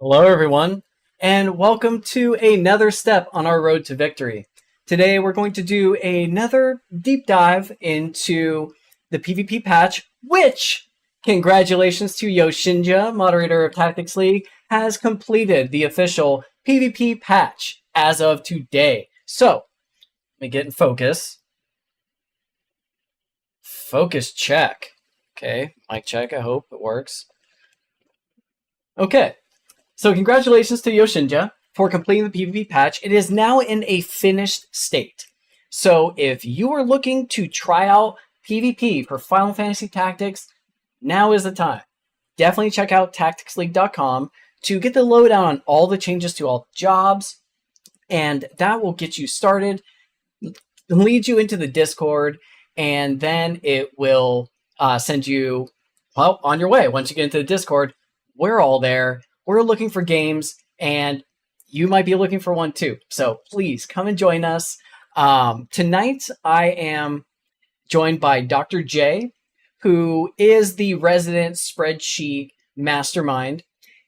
Hello, everyone, and welcome to another step on our road to victory. Today, we're going to do another deep dive into the PvP patch, which, congratulations to Yoshinja, moderator of Tactics League, has completed the official PvP patch as of today. So, let me get in focus. Focus check. Okay, mic check, I hope it works. Okay. So congratulations to Yoshinja for completing the PvP patch. It is now in a finished state. So if you are looking to try out PvP for Final Fantasy Tactics, now is the time. Definitely check out tacticsleague.com to get the lowdown on all the changes to all jobs, and that will get you started, lead you into the Discord, and then it will send you on your way. Once you get into the Discord, we're all there. We're looking for games, and you might be looking for one too. So please come and join us. Tonight, I am joined by Dr. J, who is the resident spreadsheet mastermind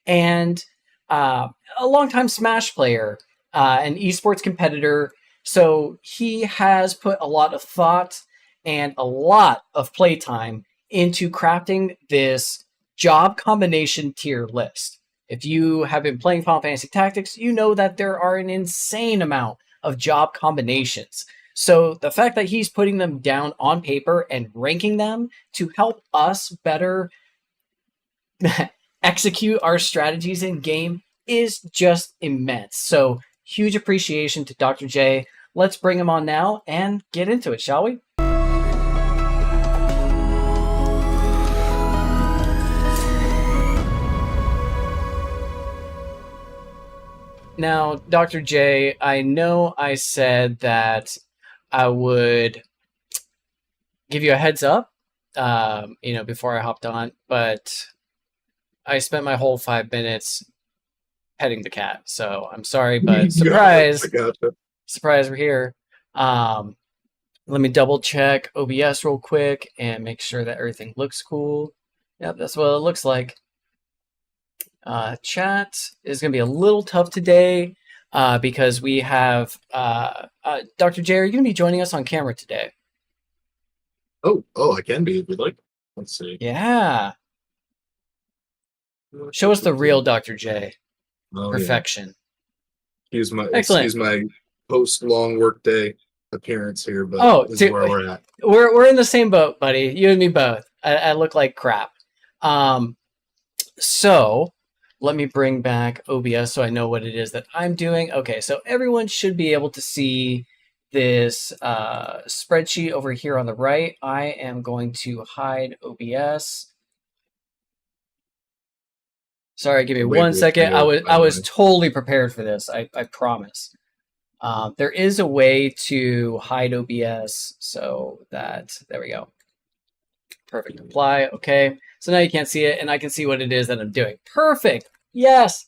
and a longtime Smash player, an esports competitor. So he has put a lot of thought and a lot of playtime into crafting this job combination tier list. If you have been playing Final Fantasy Tactics, you know that there are an insane amount of job combinations. So the fact that he's putting them down on paper and ranking them to help us better execute our strategies in game is just immense. So huge appreciation to Dr. J. Let's bring him on now and get into it, shall we? Now, Dr. J, I know I said that I would give you a heads up, before I hopped on, but I spent my whole 5 minutes petting the cat. So I'm sorry, but surprise, surprise, we're here. Let me double check OBS real quick and make sure that everything looks cool. Yep, that's what it looks like. Chat is going to be a little tough today because we have Dr. J. Are you going to be joining us on camera today? Oh, I can be if you'd like. Let's see. Yeah. Show us the real Dr. J. Perfection. Yeah. Excuse my post long work day appearance here, but this is where we're at. We're in the same boat, buddy. You and me both. I look like crap. So let me bring back OBS so I know what it is that I'm doing. Okay, so everyone should be able to see this spreadsheet over here on the right. I am going to hide OBS. Sorry, give me 1 second. I was totally prepared for this. I promise. There is a way to hide OBS so that, there we go. Perfect. Apply. Okay. So now you can't see it, and I can see what it is that I'm doing. Perfect. Yes.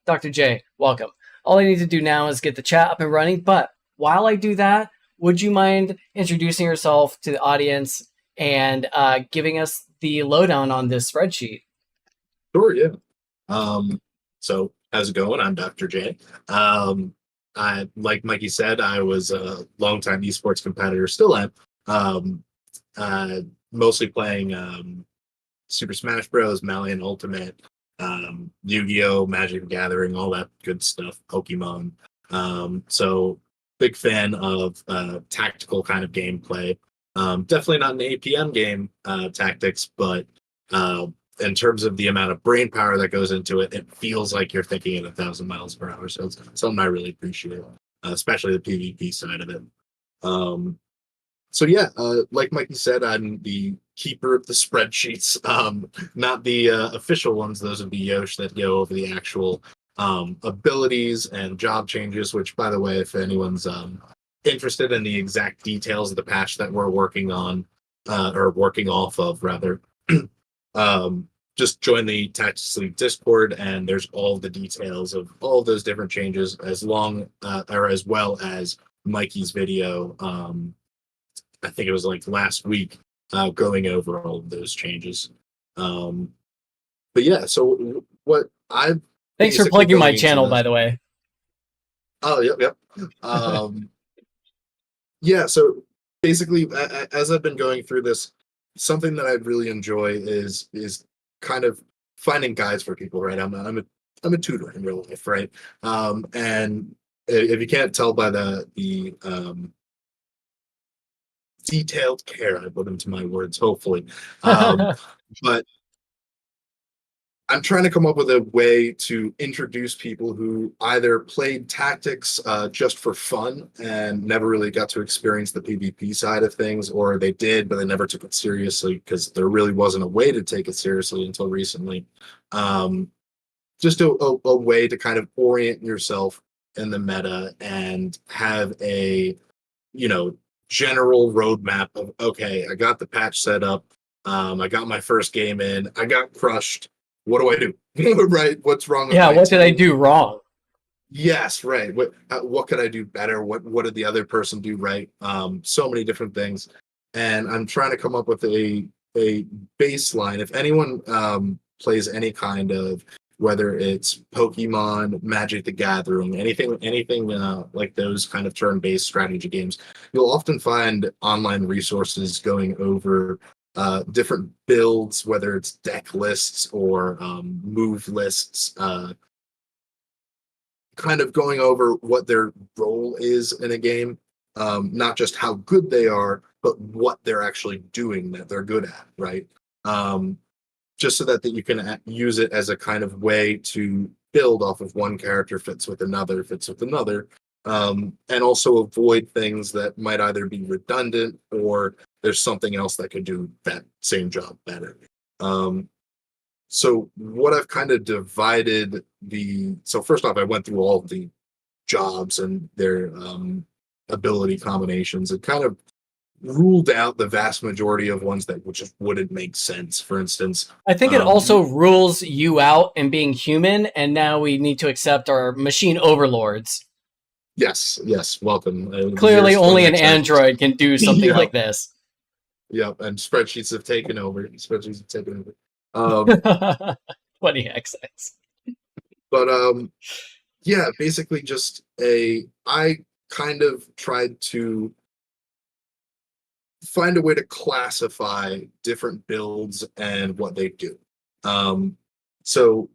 Dr. J, welcome. All I need to do now is get the chat up and running. But while I do that, would you mind introducing yourself to the audience and giving us the lowdown on this spreadsheet? Sure. Yeah. So how's it going? I'm Dr. J. Like Mikey said, I was a longtime esports competitor. Still am. Mostly playing Super Smash Bros, Malian Ultimate, Yu-Gi-Oh, Magic the Gathering, all that good stuff, Pokemon. So big fan of tactical kind of gameplay. Definitely not an APM game tactics, but in terms of the amount of brain power that goes into it, it feels like you're thinking at 1,000 miles per hour. So it's something I really appreciate, especially the PvP side of it. So yeah, like Mikey said, I'm the keeper of the spreadsheets, not the official ones. Those would be Yosh that go over the actual abilities and job changes, which, by the way, if anyone's interested in the exact details of the patch that we're working on, or working off of, rather, just join the Tactics League Discord, and there's all the details of all of those different changes, as well as Mikey's video. I think it was like last week, going over all of those changes. But yeah, so what I've Thanks for basically plugging my going into channel, the by the way. oh yep. Yeah, so basically, as I've been going through this, something that I really enjoy is kind of finding guides for people, right? I'm a tutor in real life, right? And if you can't tell by the detailed care I put into my words, hopefully, but I'm trying to come up with a way to introduce people who either played tactics just for fun and never really got to experience the PvP side of things, or they did, but they never took it seriously because there really wasn't a way to take it seriously until recently. Um, just a way to kind of orient yourself in the meta and have a, you know, general roadmap of, okay, I got the patch set up. I got my first game in. I got crushed. What do I do? Right? What's wrong with Yeah, my what did I team? do wrong? Yes, right. What could I do better? What did the other person do right? So many different things, and I'm trying to come up with a baseline. If anyone plays any kind of, whether it's Pokemon, Magic the Gathering, anything like those kind of turn-based strategy games, you'll often find online resources going over different builds, whether it's deck lists or move lists. Kind of going over what their role is in a game, not just how good they are, but what they're actually doing that they're good at, right? Um, just so that you can use it as a kind of way to build off of one character fits with another, and also avoid things that might either be redundant or there's something else that could do that same job better. Um, so what I've kind of divided so first off, I went through all of the jobs and their ability combinations and kind of ruled out the vast majority of ones that just wouldn't make sense. For instance, I think it also rules you out in being human, and now we need to accept our machine overlords. yes, welcome. Clearly, Years only an 20XX. android can do something Yeah, like this. yep, and spreadsheets have taken over. Spreadsheets have taken over. 20XX. But yeah, basically just I kind of tried to find a way to classify different builds and what they do. So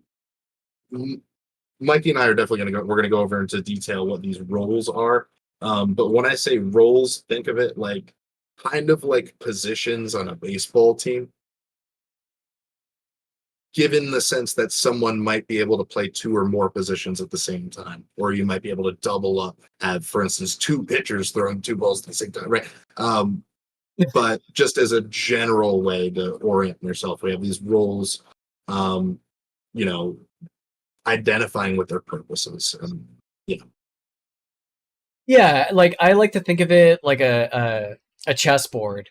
Mikey and I are definitely going to go. We're going to go over into detail what these roles are. But when I say roles, think of it like kind of like positions on a baseball team. Given the sense that someone might be able to play two or more positions at the same time, or you might be able to double up, have, for instance, two pitchers throwing two balls at the same time, right? But just as a general way to orient yourself, we have these roles, um, you know, identifying with their purposes. Yeah, like I like to think of it like a chessboard,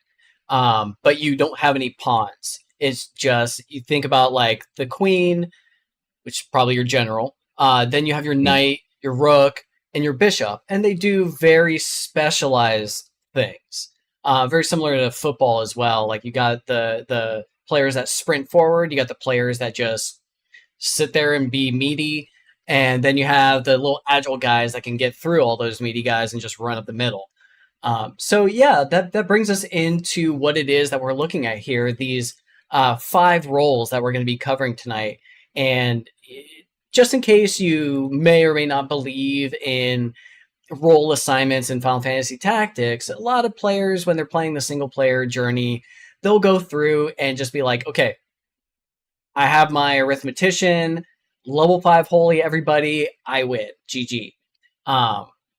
but you don't have any pawns. It's just you think about like the queen, which is probably your general. Then you have your knight, your rook, and your bishop, and they do very specialized things. Very similar to football as well. Like you got the players that sprint forward, you got the players that just sit there and be meaty, and then you have the little agile guys that can get through all those meaty guys and just run up the middle. So yeah, that brings us into what it is that we're looking at here. These 5 roles that we're going to be covering tonight, and just in case you may or may not believe in role assignments in Final Fantasy Tactics, a lot of players, when they're playing the single player journey, they'll go through and just be like, okay, I have my arithmetician, level 5 holy, everybody, I win, GG.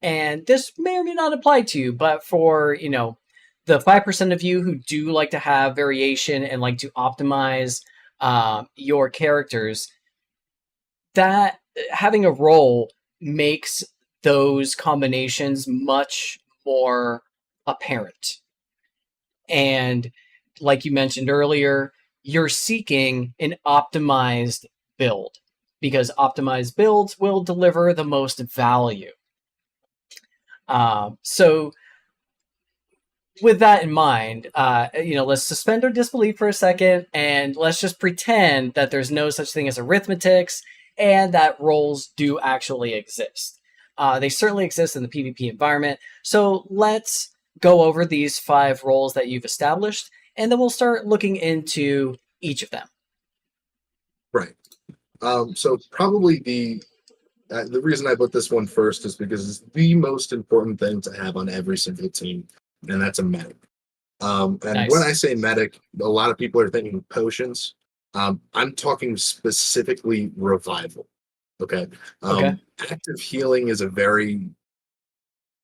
And this may or may not apply to you, but for, the 5% of you who do like to have variation and like to optimize your characters, that having a role makes those combinations much more apparent. And like you mentioned earlier, you're seeking an optimized build because optimized builds will deliver the most value. So with that in mind, let's suspend our disbelief for a second and let's just pretend that there's no such thing as arithmetics and that roles do actually exist. They certainly exist in the PvP environment. So let's go over these 5 roles that you've established, and then we'll start looking into each of them. Right. So probably the reason I put this one first is because it's the most important thing to have on every single team, and that's a medic. And Nice. when I say medic, a lot of people are thinking potions. I'm talking specifically revival. Okay. Okay. Active healing is a very,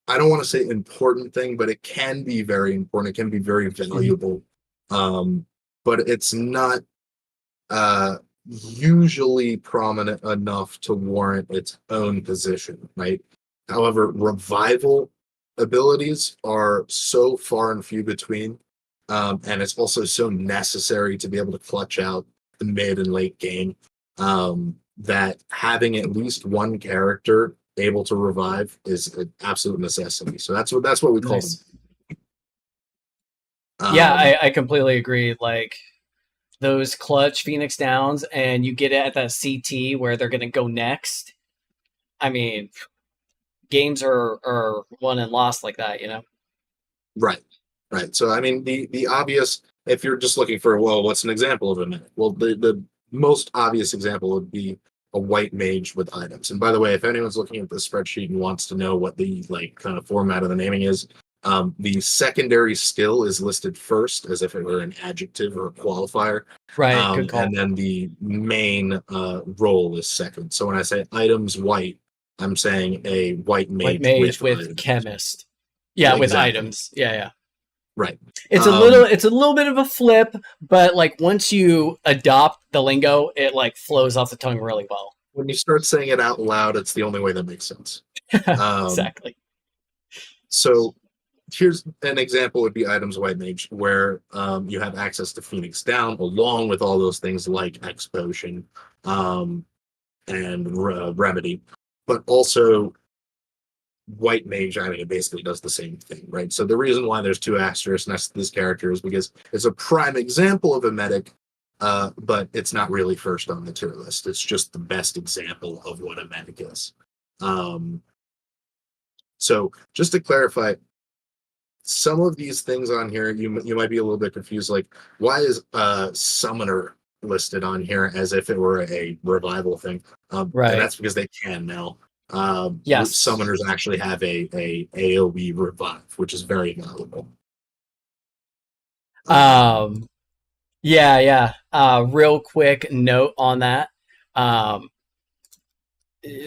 I don't want to say important thing, but it can be very important. It can be very valuable. But it's not usually prominent enough to warrant its own position, right? However, revival abilities are so far and few between, and it's also so necessary to be able to clutch out the mid and late game, that having at least one character able to revive is an absolute necessity. So that's what we call Nice. them. Yeah, I completely agree. Like those clutch Phoenix Downs, and you get it at that CT where they're going to go next. I mean, games are won and lost like that, you know? Right. So I mean, the obvious, if you're just looking for, well, what's an example of a medic? Well, the most obvious example would be a white mage with items. And by the way, if anyone's looking at the spreadsheet and wants to know what the like kind of format of the naming is, the secondary skill is listed first as if it were an adjective or a qualifier. Right, good call. And then the main role is second. So when I say items white, I'm saying a white mage, White mage with items. chemist. Yeah, with Exactly. items. Yeah. Right. It's a little bit of a flip, but like once you adopt the lingo, it like flows off the tongue really well. When you start saying it out loud, it's the only way that makes sense. Exactly. So here's an example would be items white mage, where you have access to Phoenix Down along with all those things like X Potion and Remedy, but also white mage. I mean, it basically does the same thing, right? So the reason why there's 2 asterisks next to this character is because it's a prime example of a medic, but it's not really first on the tier list. It's just the best example of what a medic is. So just to clarify, some of these things on here, you might be a little bit confused. Like, why is summoner listed on here as if it were a revival thing? Right. And that's because they can now. Yes. Summoners actually have a AoE revive, which is very valuable. Yeah. Real quick note on that.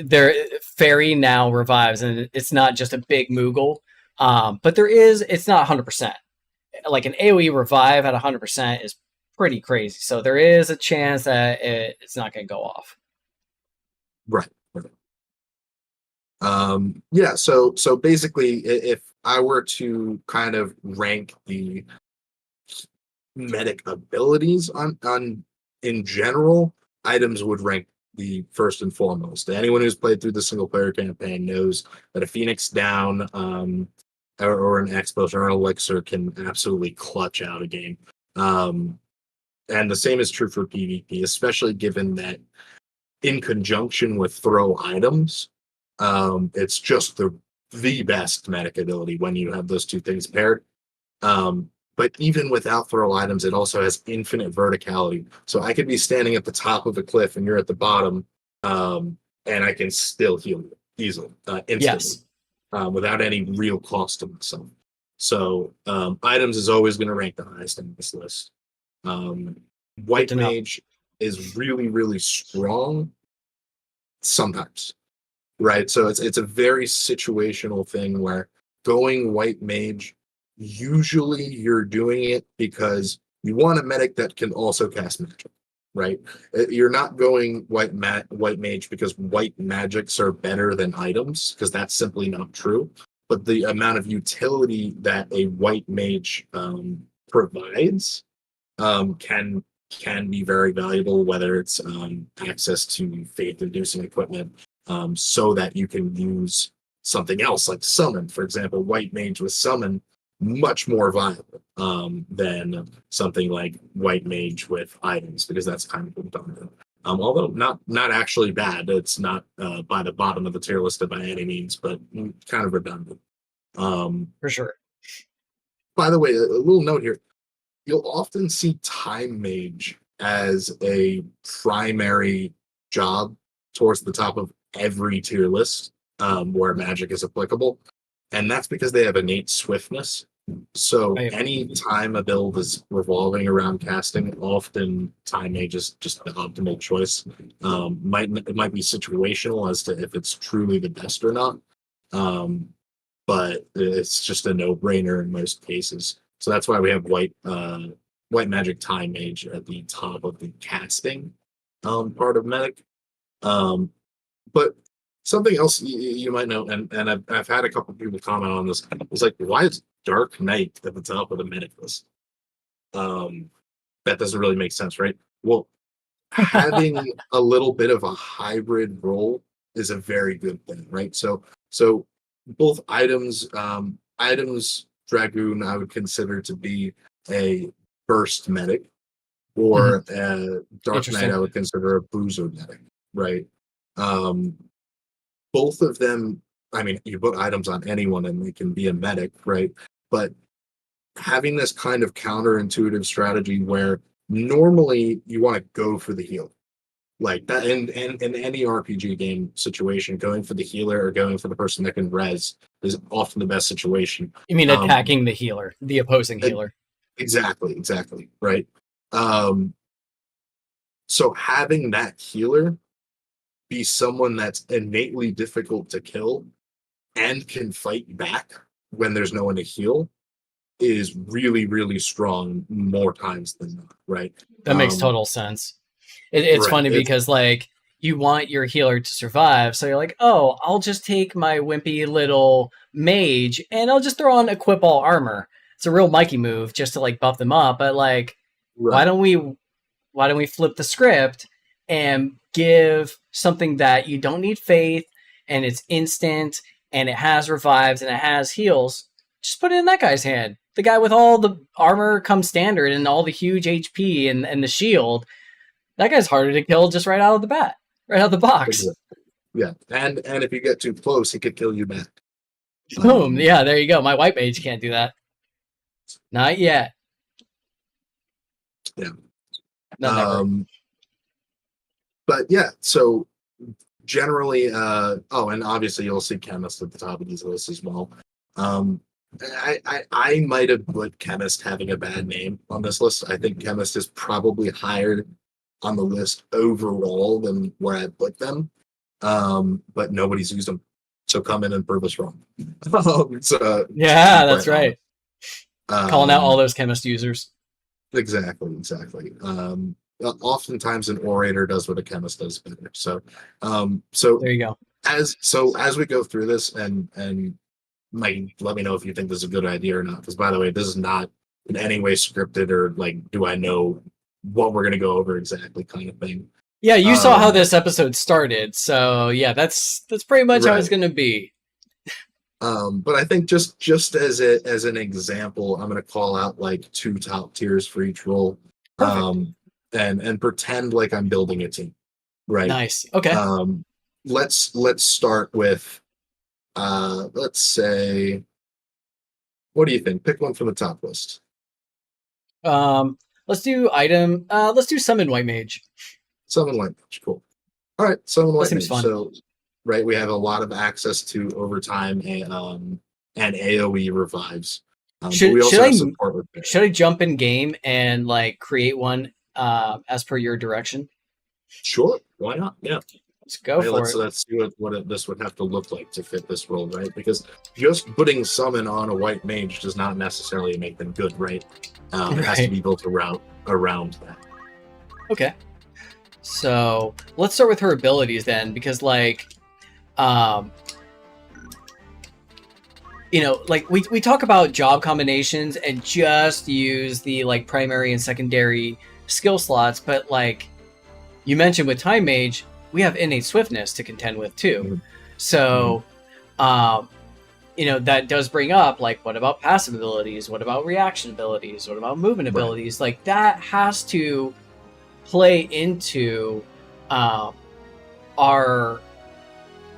Their fairy now revives, and it's not just a big Moogle. But it's not 100%. Like an AoE revive at 100% is pretty crazy. So there is a chance that it's not going to go off. Right. Yeah. So basically, if I were to kind of rank the medic abilities on in general, items would rank the first and foremost. Anyone who's played through the single player campaign knows that a Phoenix Down, or an X Potion or an elixir can absolutely clutch out a game. And the same is true for PvP, especially given that in conjunction with throw items, it's just the best medic ability when you have those 2 things paired. But even without throw items, it also has infinite verticality. So I could be standing at the top of a cliff and you're at the bottom, and I can still heal you easily, instantly. Yes. Without any real cost to myself. So items is always going to rank the highest in this list. White mage is really, really strong sometimes, right? So it's a very situational thing where going white mage, usually you're doing it because you want a medic that can also cast magic, right? You're not going white mage because white magics are better than items, because that's simply not true. But the amount of utility that a white mage provides can be very valuable, whether it's access to faith-inducing equipment, so that you can use something else like summon. For example, white mage with summon, much more viable than something like white mage with items, because that's kind of dominant. Although not actually bad. It's not by the bottom of the tier list by any means, but kind of redundant. For sure. By the way, a little note here: you'll often see time mage as a primary job towards the top of every tier list where magic is applicable, and that's because they have innate swiftness. So Right. any time a build is revolving around casting, often time mage is just the optimal choice. It might be situational as to if it's truly the best or not, um, but it's just a no-brainer in most cases. So that's why we have white magic time mage at the top of the casting part of medic. Um, but something else you might know, and I've had a couple people comment on this. It's like, why is Dark Knight at the top of the medic list? That doesn't really make sense, right? Well, having a little bit of a hybrid role is a very good thing, right? So both items Dragoon I would consider to be a burst medic, or Dark Knight I would consider a boozer medic, right? Um, both of them, I mean, you put items on anyone and they can be a medic, right? But having this kind of counterintuitive strategy where normally you want to go for the heal, like that in any RPG game situation, going for the healer or going for the person that can res is often the best situation. You mean attacking the healer, the opposing healer? Exactly, right. So having that healer be someone that's innately difficult to kill and can fight back when there's no one to heal is really, really strong more times than not, right? That makes total sense. It's right. funny because, like, you want your healer to survive, so you're like, oh, I'll just take my wimpy little mage and I'll just throw on equip all armor. It's a real Mikey move just to, like, buff them up, but, like, why don't we flip the script and give something that you don't need faith and it's instant and it has revives and it has heals? Just put it in that guy's hand. The guy with all the armor comes standard and all the huge HP and the shield. That guy's harder to kill just right out of the bat, right out of the box. Yeah, and if you get too close, he could kill you back. Boom. Yeah, there you go. My white mage can't do that. Not yet. Yeah. Not but yeah, so generally, and obviously you'll see chemist at the top of these lists as well. I might have put chemist having a bad name on this list. I think chemist is probably higher on the list overall than where I put them. But nobody's used them. So come in and prove us wrong. yeah, that's right. Calling out all those chemist users. Exactly. Oftentimes an orator does what a chemist does better. So there you go. As we go through this and Mike, let me know if you think this is a good idea or not. Because by the way, this is not in any way scripted or like, do I know what we're going to go over exactly kind of thing. Yeah, you saw how this episode started, so yeah, that's pretty much how it's going to be. But I think just as an example, I'm going to call out like 2 top tiers for each role, and pretend like I'm building a team, right? Nice. Okay. Let's start with, let's say, what do you think? Pick one from the top list. Let's do item. Let's do summon white mage. Summon white mage, cool. All right, summon white mage. Fun. So, right, we have a lot of access to overtime and AOE revives. Should I jump in game and like create one as per your direction? Sure, why not? Yeah. Let's go for it. Let's see what this would have to look like to fit this role, right? Because just putting summon on a white mage does not necessarily make them good, right? It has to be built around that. Okay. So let's start with her abilities then, because like, like we talk about job combinations and just use the like primary and secondary skill slots, but like you mentioned with Time Mage, we have innate swiftness to contend with too. Mm-hmm. So, that does bring up like, what about passive abilities? What about reaction abilities? What about movement abilities? Like that has to play into are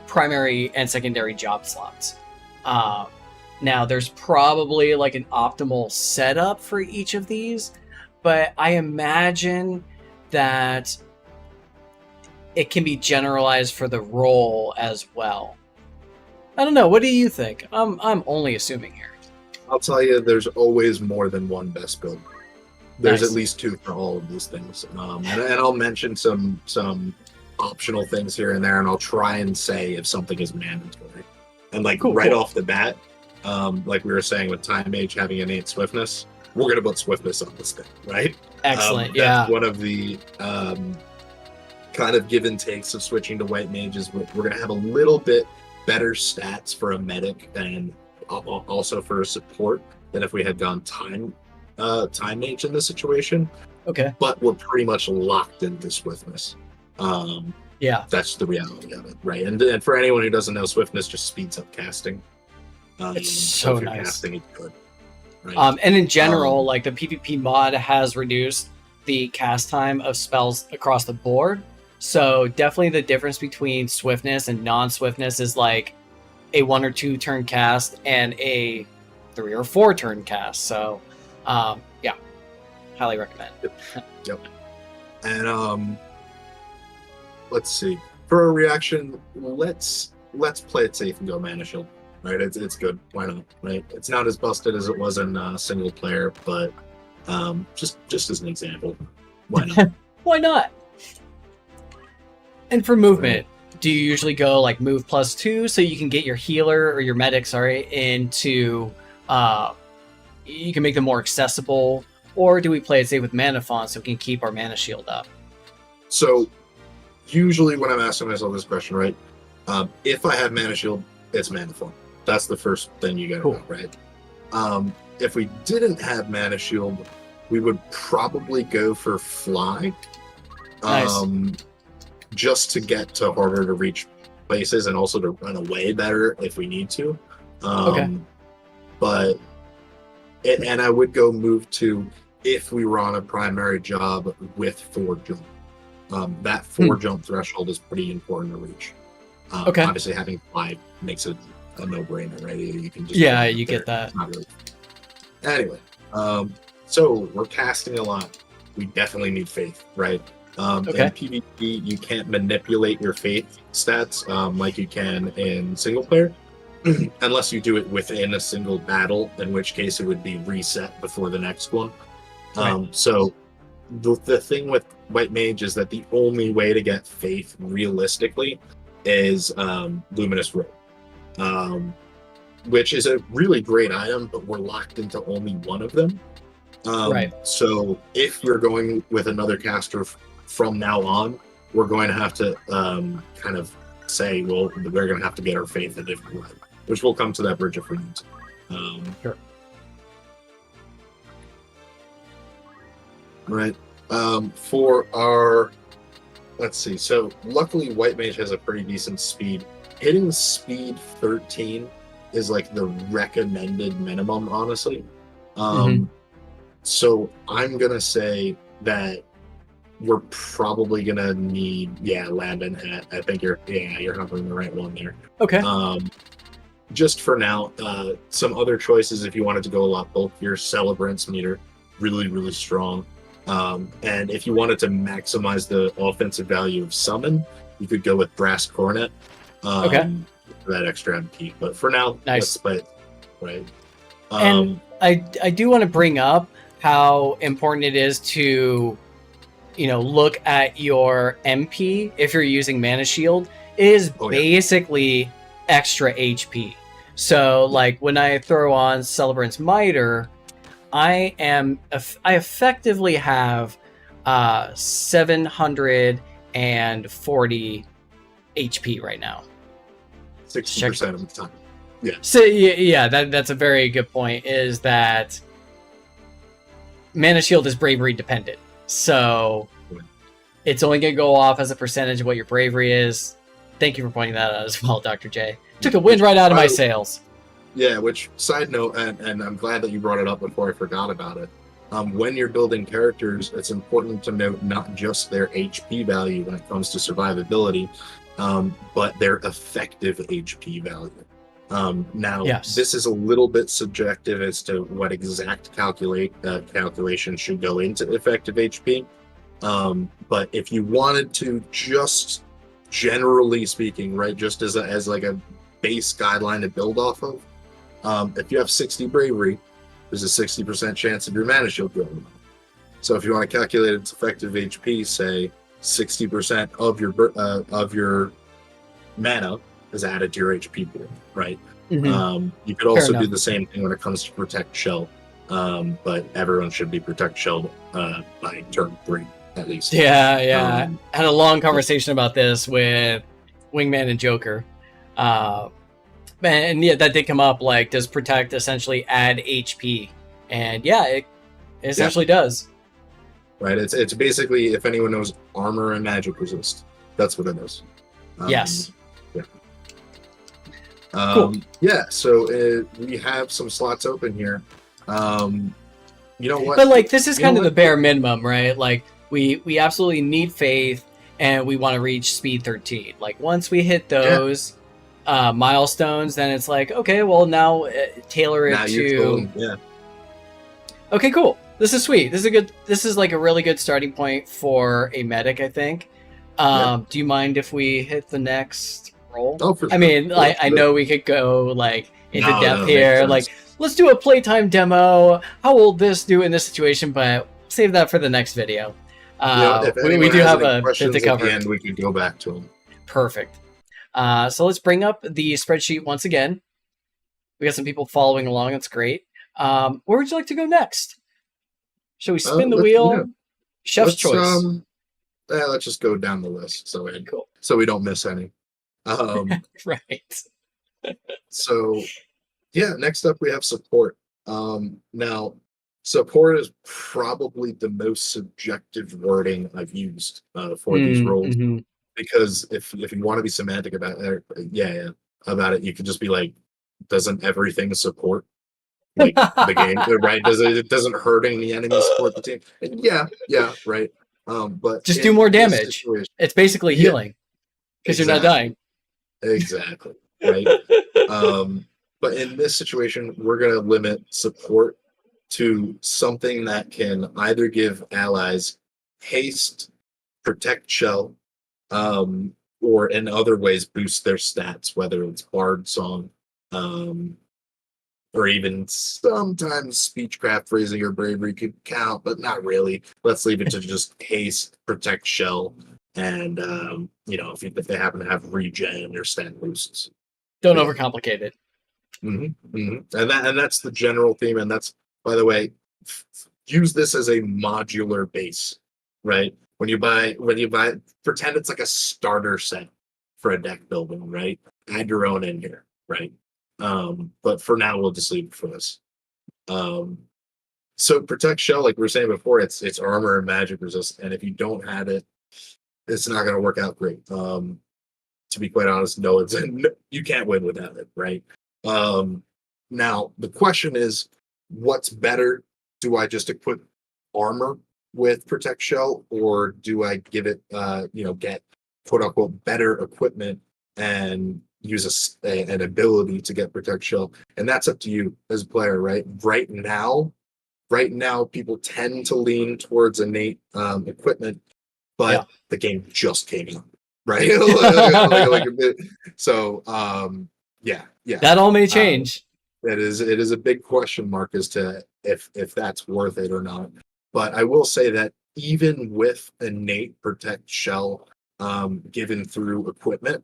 primary and secondary job slots. Now, there's probably like an optimal setup for each of these, but I imagine that it can be generalized for the role as well. I don't know. What do you think? I'm only assuming here. I'll tell you, there's always more than one best build. There's Nice. at least two for all of these things. And I'll mention some optional things here and there, and I'll try and say if something is mandatory. And like Cool, right cool. off the bat, like we were saying with Time Mage having innate swiftness, we're going to put swiftness on this thing, right? Excellent. That's Yeah. one of the kind of give and takes of switching to White Mage is we're going to have a little bit better stats for a medic and also for a support than if we had gone Time Mage in this situation. Okay. But we're pretty much locked into swiftness. Yeah. That's the reality of it, right? And for anyone who doesn't know, swiftness just speeds up casting. It's so if you're nice. casting, it's good. Right? And in general, like the PvP mod has reduced the cast time of spells across the board. So definitely the difference between swiftness and non-swiftness is like a 1 or 2 turn cast and a 3 or 4 turn cast. So yeah, highly recommend. Yep. And let's see. For a reaction, let's play it safe and go Mana Shield. Right? It's good. Why not? Right? It's not as busted as it was in single player, but just as an example, why not? Why not? And for movement, do you usually go like move +2 so you can get your healer or your medic, into you can make them more accessible, or do we play it safe with mana font so we can keep our mana shield up? So usually when I'm asking myself this question, right? If I have Mana Shield, it's Mana Font. That's the first thing you gotta know, right? If we didn't have Mana Shield, we would probably go for Fly. Nice. Just to get to harder to reach places and also to run away better if we need to. Okay. But and I would go move to if we were on a primary job with 4 jump. That 4 jump threshold is pretty important to reach. Okay. Obviously, having 5 makes it a no-brainer, right? You can just You get that. Really. Anyway, so we're casting a lot. We definitely need faith, right? Okay. In PvP, you can't manipulate your faith stats like you can in single player, unless you do it within a single battle, in which case it would be reset before the next one. Right. So the thing with White Mage is that the only way to get faith realistically is Luminous Robe, which is a really great item, but we're locked into only one of them. Right. So if we're going with another caster from now on, we're going to have to kind of say, well, we're going to have to get our faith a different way, which we'll come to that bridge if we need to. Sure. Right. For our, let's see. So luckily, White Mage has a pretty decent speed. Hitting speed 13 is like the recommended minimum, honestly. So I'm gonna say that we're probably gonna need Land and Hat. I think you're hovering the right one there. Okay. Just for now, some other choices if you wanted to go a lot bulkier. Celebrant's meter, really strong. And if you wanted to maximize the offensive value of Summon, you could go with Brass Cornet. Okay. For that extra MP. But for now, Nice. let's play it, right? And I do want to bring up how important it is to, look at your MP if you're using Mana Shield. It is basically extra HP. So, like, when I throw on Celebrant's Miter, I effectively have 740 HP right now. 60% of the time. Yeah. So that's a very good point. Is that Mana Shield is bravery dependent, so it's only going to go off as a percentage of what your bravery is. Thank you for pointing that out as well, Dr. J. Took the wind right out of my sails. Yeah, which, side note, and I'm glad that you brought it up before I forgot about it. when you're building characters, it's important to note not just their HP value when it comes to survivability, but their effective HP value. Now, Yes. this is a little bit subjective as to what exact calculation should go into effective HP. But if you wanted to, just generally speaking, right, just as like a base guideline to build off of, if you have 60 bravery, there's a 60% chance of your mana shield going up. So if you want to calculate its effective HP, say 60% of your mana is added to your HP pool, right? Mm-hmm. You could also do the same thing when it comes to Protect Shell, but everyone should be Protect Shelled by turn 3 at least. Yeah. I had a long conversation about this with Wingman and Joker. And yeah, that did come up. Like, does Protect essentially add HP? And yeah, it essentially does. Right. It's basically, if anyone knows, armor and magic resist. That's what it is. Yes. Yeah. Cool. Yeah. So we have some slots open here. You know what? But like, this is kind of the bare minimum, right? Like, we absolutely need faith, and we want to reach speed 13. Like, once we hit those milestones, then it's like, okay, well, now tailor it to. Okay, cool. This is sweet. This is like a really good starting point for a medic, I think. Do you mind if we hit the next roll? Oh, for sure. I mean, I know we could go like into depth here. Like, let's do a playtime demo. How will this do in this situation? But save that for the next video. We do have a bit to cover. At the end, we can go back to them. Perfect. So let's bring up the spreadsheet once again. We got some people following along. That's great. Where would you like to go next? Shall we spin the wheel? Yeah. Chef's choice. Let's just go down the list so we don't miss any. Right. So, yeah, next up we have support. Now, support is probably the most subjective wording I've used for these roles. Mm-hmm. Because if you want to be semantic about it, about it, you could just be like, doesn't everything support like the game, right? It doesn't hurting the enemy support the team? And yeah, right. But just do more damage. It's basically healing because you're not dying. Exactly. Right. But in this situation, we're going to limit support to something that can either give allies haste, protect shell, or in other ways boost their stats, whether it's Bard Song, or even sometimes Speechcraft, Phrasing, or Bravery could count, but not really. Let's leave it to just haste, protect shell, and if they happen to have regen or stat boosts. Don't overcomplicate it. Mm-hmm, mm-hmm. And that's the general theme, and that's, by the way, use this as a modular base, right? When you buy, pretend it's like a starter set for a deck building, right? Add your own in here, right? But for now, we'll just leave it for this. So protect shell, like we were saying before, it's armor and magic resist, and if you don't have it, it's not going to work out great. To be quite honest, you can't win without it, right? Now the question is, what's better? Do I just equip armor with protect shell, or do I give it get quote unquote better equipment and use an ability to get protect shell? And that's up to you as a player, right? Right now people tend to lean towards innate equipment, but the game just came out, right? So that all may change. It is a big question mark as to if that's worth it or not. But I will say that even with innate protect shell given through equipment,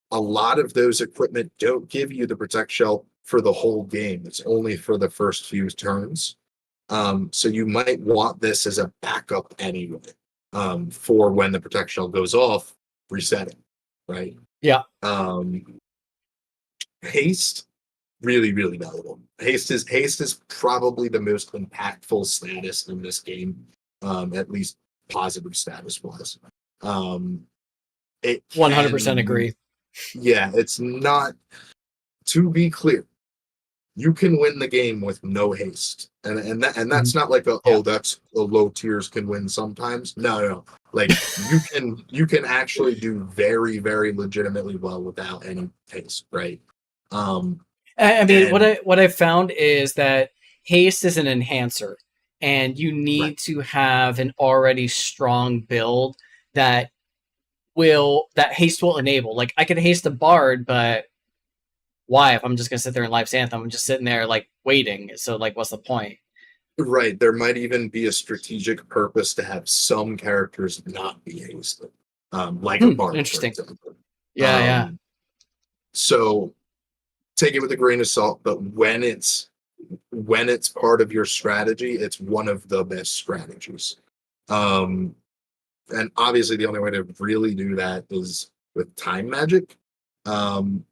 a lot of those equipment don't give you the protect shell for the whole game. It's only for the first few turns. So you might want this as a backup anyway, for when the protect shell goes off, resetting, right? Yeah. Haste, really, really valuable. Haste is probably the most impactful status in this game, at least positive status wise. It 100% agree. Yeah, it's not, to be clear, you can win the game with no haste, and that's not like Yeah. that's the low tiers can win sometimes. No, like you can actually do very very legitimately well without any haste, right? I mean, And what I found is that haste is an enhancer, and you right, need to have an already strong build that that haste will enable. Like I could haste a bard, but why? If I'm just gonna sit there and Life's Anthem, I'm just sitting there like waiting. So like, what's the point? right. There might even be a strategic purpose to have some characters not be hasted, like a bard, for Interesting. example. Yeah, yeah. Um, so take it with a grain of salt, but when it's part of your strategy, it's one of the best strategies. Um, and obviously, the only way to really do that is with time magic. Um,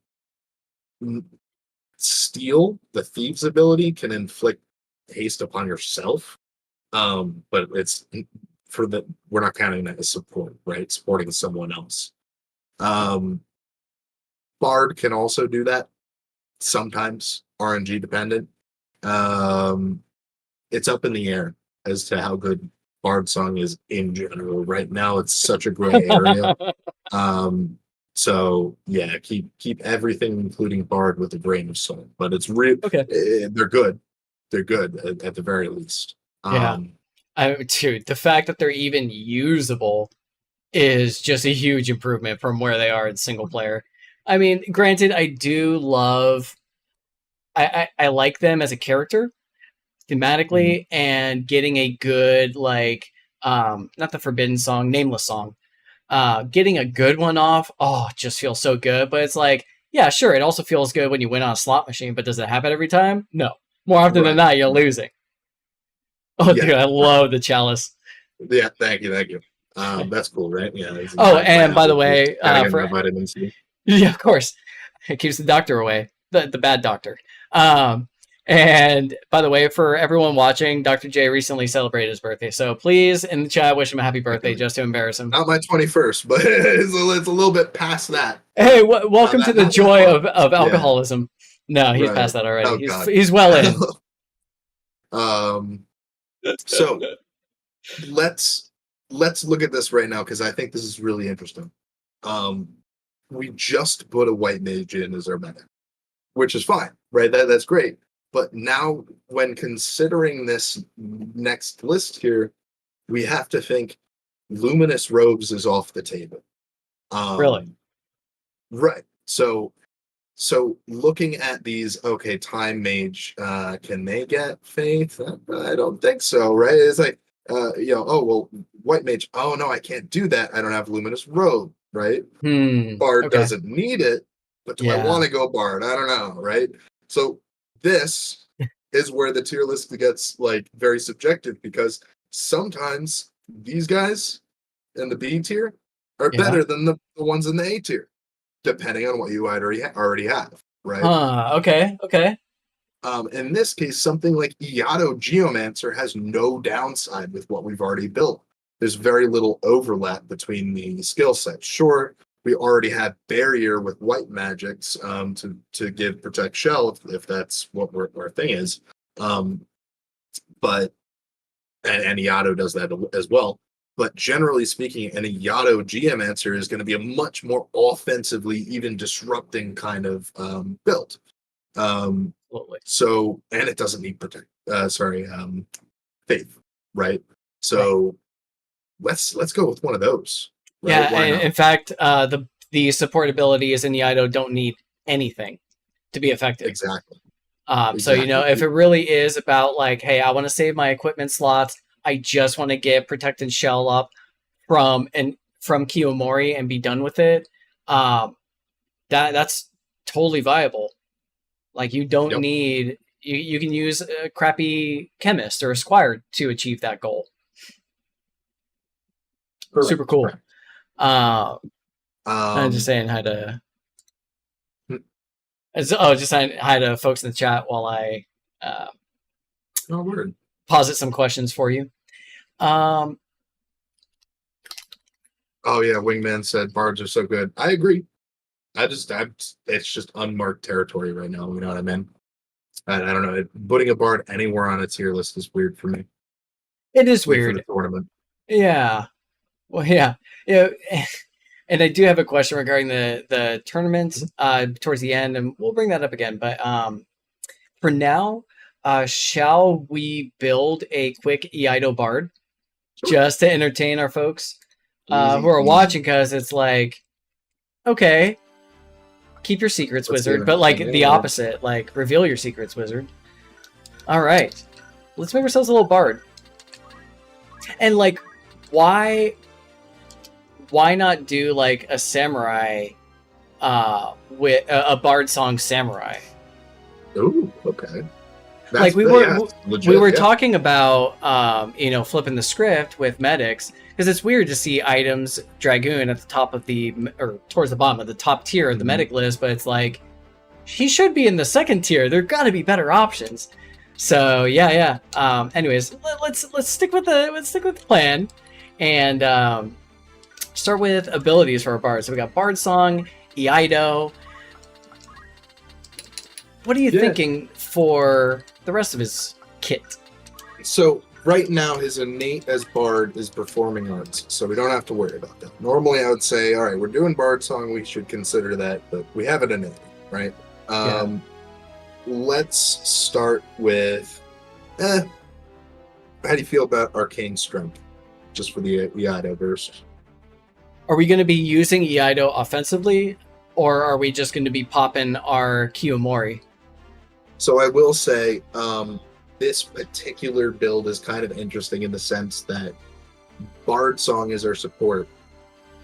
Steal, the thieves' ability, can inflict haste upon yourself, but it's for the we're not counting that as support, right? Supporting someone else. Um, Bard can also do that sometimes, RNG dependent. Um, it's up in the air as to how good Bard Song is in general. Right now, it's such a gray area. Um, so yeah, keep everything, including Bard, with a grain of salt. But it's real. Okay. They're good. They're good at the very least. Yeah. Dude, the fact that they're even usable is just a huge improvement from where they are in single player. I mean, granted, I do love I like them as a character Mhm. thematically, and getting a good like not the forbidden song, nameless song. Getting a good one off, oh, it just feels so good. But it's like, yeah, sure, it also feels good when you win on a slot machine, but does it happen every time? No. More often than Right. not, you're losing. Oh, dude, Yeah. I love the chalice. Yeah. Thank you. That's cool, right? Yeah. Oh, My and by the apple juice. way, Gotta get my for vitamin C. yeah, of course, it keeps the doctor away, the bad doctor. Um, and by the way, for everyone watching, Dr. J recently celebrated his birthday, so please in the chat wish him a happy Thank you, birthday man. just to embarrass him. Not my 21st, but it's a little bit past that. Hey, welcome to the Not that joy far. of Yeah. alcoholism. No, he's Right. past that already. Oh He's God. he's well in. um. So let's look at this right now because I think this is really interesting. Um, we just put a white mage in as our meta, which is fine, right? That's great. But now, when considering this next list here, we have to think luminous robes is off the table. Really. Right. So looking at these, okay, time mage, can they get faith? I don't think so, right? It's like, oh well, white mage. Oh no, I can't do that. I don't have luminous robe, right? Bard Okay. doesn't need it, but do I Yeah. want to go Bard? I don't know, right? So this is where the tier list gets like very subjective because sometimes these guys in the B tier are Yeah. better than the ones in the A tier, depending on what you already have, right? Huh. Okay. Okay. In this case, something like Iato Geomancer has no downside with what we've already built. There's very little overlap between the skill sets. Sure, we already have barrier with white magics to give protect shell if that's what our thing is. But and Iato does that as well. But generally speaking, an Iato Geomancer is going to be a much more offensively, even disrupting kind of build. Absolutely. So, and it doesn't need faith, right? Right. So let's go with one of those, right? Yeah. Why And not? in fact, the support abilities in the Ido don't need anything to be effective. Exactly, So exactly. if it really is about like, hey, I want to save my equipment slots, I just want to get protect and shell up from Kiyomori and be done with it. Um, that's totally viable. Like you don't Yep. need you can use a crappy chemist or a squire to achieve that goal. Super Correct. cool. Correct. I'm just Um, saying hi to just saying hi to folks in the chat while I uh, no word. posit some questions for you. Um, Oh yeah, Wingman said bards are so good. I agree. It's just unmarked territory right now. You know what I mean? I don't know. Putting a bard anywhere on a tier list is weird for me. It is Like for weird. the tournament. Yeah. Well, yeah. Yeah. And I do have a question regarding the tournament towards the end, and we'll bring that up again. But for now, shall we build a quick Eido Bard Sure. just to entertain our folks who Easy, are easy. watching? Because it's like, okay, keep your secrets, Let's wizard, do but it. like Yeah. the opposite, like reveal your secrets, wizard. All right, let's make ourselves a little bard. And like, why not do like a samurai, with a bard song samurai? Ooh, okay. Like we legit, were yeah. talking about, flipping the script with medics, because it's weird to see items dragoon at the top of or towards the bottom of the top tier of the medic list, but it's like he should be in the second tier. There got to be better options. So yeah. Anyways, let's stick with the plan, and start with abilities for our bard. So we got bard song, Eido. What are you thinking for the rest of his kit? So right now his innate as bard is performing arts, so we don't have to worry about that. Normally I would say, all right, we're doing bard song, we should consider that, but we have it innate, right? Let's start with how do you feel about arcane strength, just for the Eido verse? Are we going to be using Eido offensively, or are we just going to be popping our Kiyomori? So I will say, this particular build is kind of interesting in the sense that Bard Song is our support.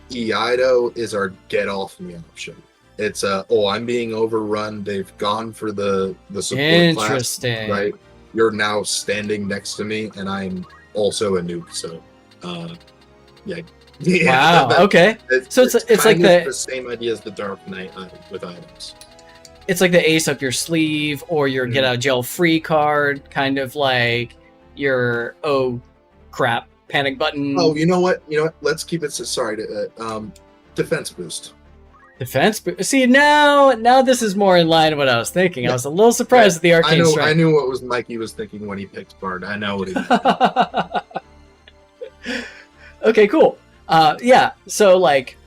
Eido is our get off me option. It's I'm being overrun. They've gone for the support Interesting. class, right? You're now standing next to me, and I'm also a nuke. So, yeah. Wow. Okay. So it's like the same idea as the Dark Knight with items. It's like the ace up your sleeve, or your get out of jail free card, kind of like your crap panic button. Oh, you know what? Let's keep it. Sorry to defense boost. Defense boost. See, now this is more in line with what I was thinking. Yeah. I was a little surprised at the arcane strength. I knew what was Mikey was thinking when he picked Bard. I know what he. Okay, cool. Yeah. So like,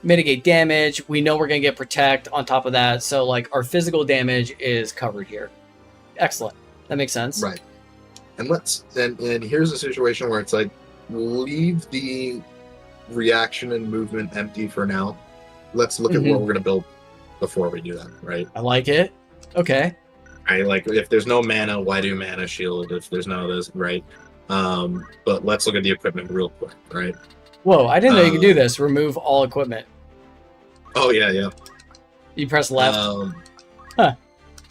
mitigate damage. We know we're gonna get protect on top of that. So like, our physical damage is covered here. Excellent. That makes sense. Right. And and here's a situation where it's like, leave the reaction and movement empty for now. Let's look at what we're gonna build before we do that. Right. I like it. Okay. Right. Like if there's no mana, why do mana shield? If there's none of this, right? But let's look at the equipment real quick. Right. Whoa, I didn't know you could do this. Remove all equipment. Oh, yeah. You press left. Huh.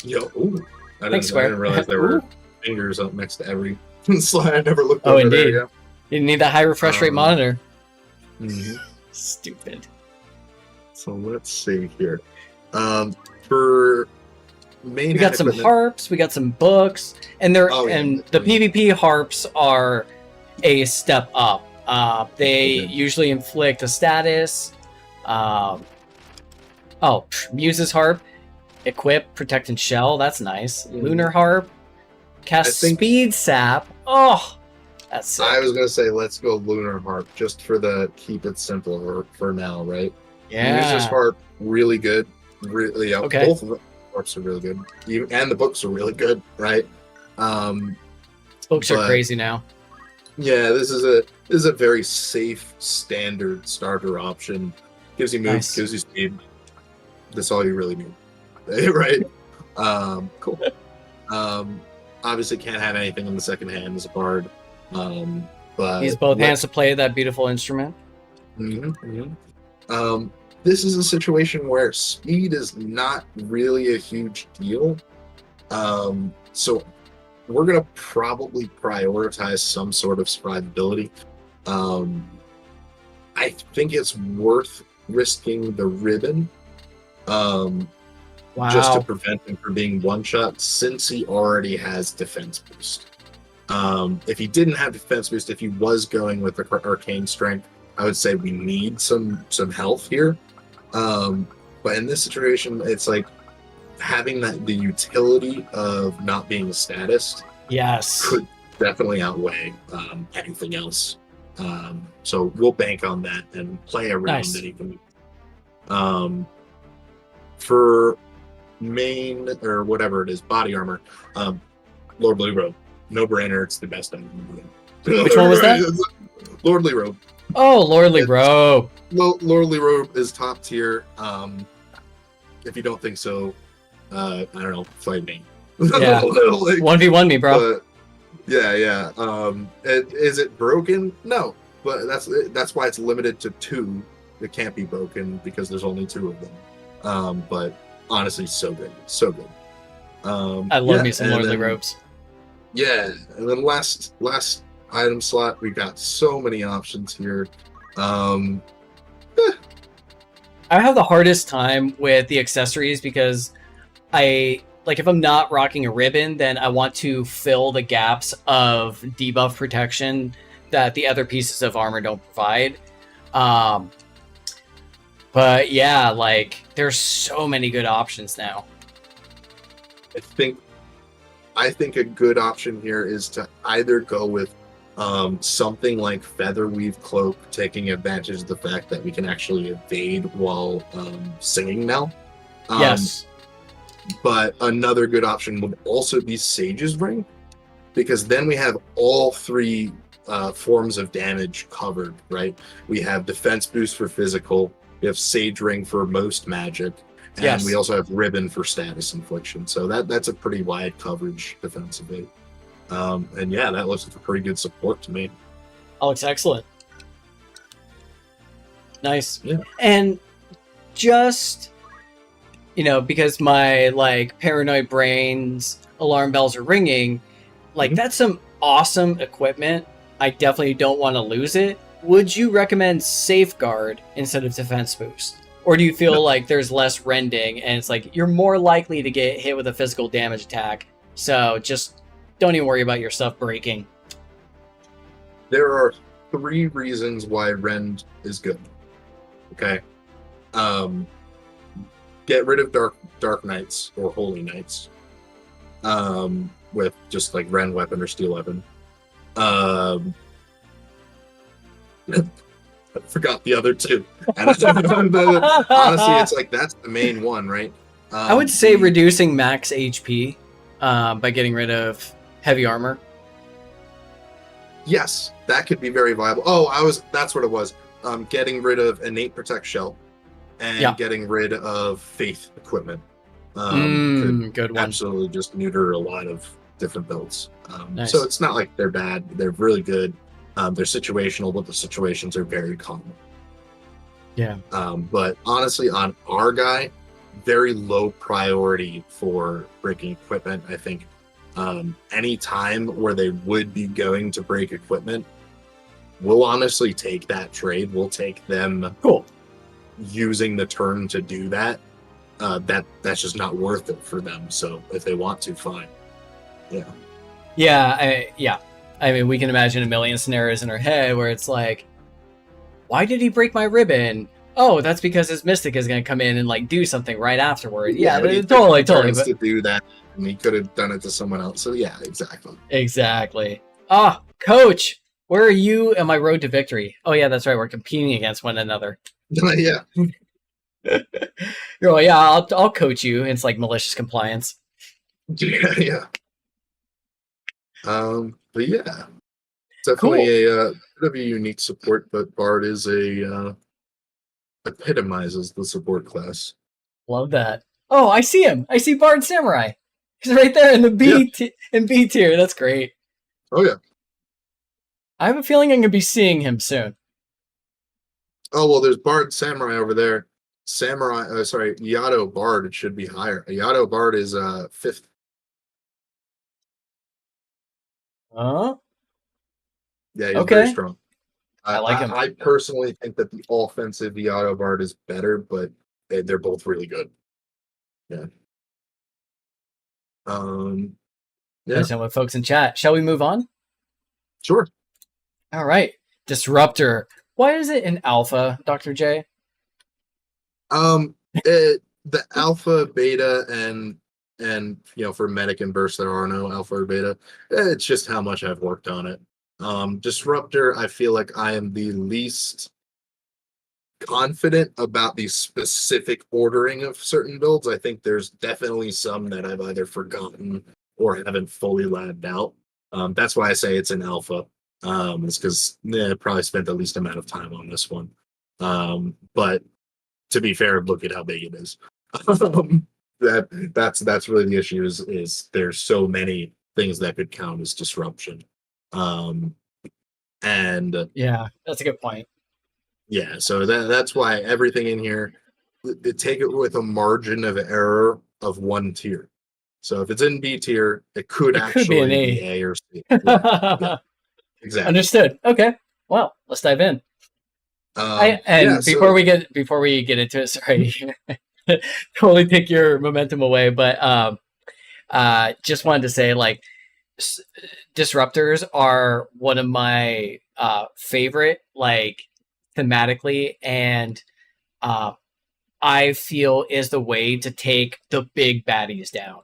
Yo, ooh. I didn't realize there were fingers up next to every slide. I never looked over indeed. there. Yeah. You need that high refresh rate monitor. Mm-hmm. Stupid. So let's see here. For main, we got some harps, we got some books, and the PvP harps are a step up. They usually inflict a status. Muse's Harp, Equip, Protect, and Shell. That's nice. Lunar Harp, cast Speed Sap. Oh, that's sick. I was going to say, let's go Lunar Harp, just for the keep it simple for now, right? Yeah. Muse's Harp, really good. Really, okay. Both of the harps are really good. And the books are really good, right? Books are crazy now. Yeah, this is a very safe standard starter option. Gives you moves, gives you speed. That's all you really need, right? Cool. Obviously can't have anything in the second hand as a bard. But he's both hands to play that beautiful instrument. This is a situation where speed is not really a huge deal. So we're going to probably prioritize some sort of survivability. I think it's worth risking the ribbon just to prevent him from being one-shot, since he already has defense boost. If he didn't have defense boost, if he was going with the arcane strength, I would say we need some health here. But in this situation, it's like having the utility of not being a statist Yes. could definitely outweigh anything else. So we'll bank on that and play around Nice. anything. For main or whatever it is, body armor, Lordly Robe, no brainer. It's the best item. Which one was that? Lordly Robe. Oh, Lordly Robe. Lordly Robe is top tier. If you don't think so, I don't know, fight me. Yeah. Like, 1v1 me, bro. but, yeah. Is it broken? No, but that's why it's limited to 2. It can't be broken because there's only 2 of them. But honestly, so good. I love me some Lordly Robes. Yeah, and then last item slot, we got so many options here. I have the hardest time with the accessories because if I'm not rocking a ribbon, then I want to fill the gaps of debuff protection that the other pieces of armor don't provide. But yeah, there's so many good options now. I think a good option here is to either go with something like Featherweave Cloak, taking advantage of the fact that we can actually evade while singing now. Yes. But another good option would also be Sage's Ring, because then we have all 3 forms of damage covered, right? We have defense boost for physical, we have Sage Ring for most magic, and we also have Ribbon for status infliction. So that's a pretty wide coverage defensively. And yeah, that looks like a pretty good support to me. Oh, looks excellent. Nice. Yeah. And just, because my paranoid brain's alarm bells are ringing, that's some awesome equipment. I definitely don't want to lose it. Would you recommend Safeguard instead of Defense Boost? Or do you feel like there's less rending and it's you're more likely to get hit with a physical damage attack? So just don't even worry about your stuff breaking. There are 3 reasons why rend is good. Okay. Get rid of Dark Knights or Holy Knights. With just rend weapon or steel weapon. I forgot the other 2. And honestly, it's that's the main one, right? I would say reducing max HP by getting rid of heavy armor. Yes, that could be very viable. That's what it was. Getting rid of innate protect shell and getting rid of faith equipment. Could good one. Absolutely just neuter a lot of different builds. Nice. So it's not like they're bad. They're really good. They're situational, but the situations are very common. Yeah. But honestly, on our guy, very low priority for breaking equipment. I think any time where they would be going to break equipment, we'll honestly take that trade. We'll take them using the turn to do that. That's just not worth it for them. So if they want to, fine. Yeah. I mean, we can imagine a million scenarios in our head where it's why did he break my ribbon? Oh, that's because his mystic is going to come in and do something right afterward. Yeah, totally. But to do that, and he could have done it to someone else. So yeah, exactly. Coach, where are you and my road to victory? Oh yeah, that's right. We're competing against one another. Yeah. You're I'll coach you. It's malicious compliance. Yeah. But yeah, definitely a bit of a unique support, but Bard is epitomizes the support class. Love that. Oh, I see him. I see Bard Samurai. He's right there in the B tier. That's great. Oh yeah. I have a feeling I'm gonna be seeing him soon. Oh well, there's Bard Samurai over there. Yato Bard. It should be higher. Yato Bard is 5th. Yeah, he's very strong. I like him. I personally think that the offensive Yato Bard is better, but they're both really good. Yeah. Nice with folks in chat. Shall we move on? Sure. All right. Disruptor. Why is it in alpha, Dr. J? the alpha, beta, and for medic and burst there are no alpha or beta. It's just how much I've worked on it. Disruptor, I feel like I am the least confident about the specific ordering of certain builds. I think there's definitely some that I've either forgotten or haven't fully labbed out. That's why I say it's an alpha. It's because I probably spent the least amount of time on this one. But to be fair, look at how big it is. That's really the issue. Is there's so many things that could count as disruption. And Yeah, that's a good point. yeah, so that's why everything in here, take it with a margin of error of 1 tier. So if it's in B tier, it could be an actually be A. A or C. Yeah, exactly. Understood. Okay. Well, let's dive in. Before we get into it, sorry, totally take your momentum away, but just wanted to say, like, disruptors are one of my favorite, like, thematically, and I feel is the way to take the big baddies down.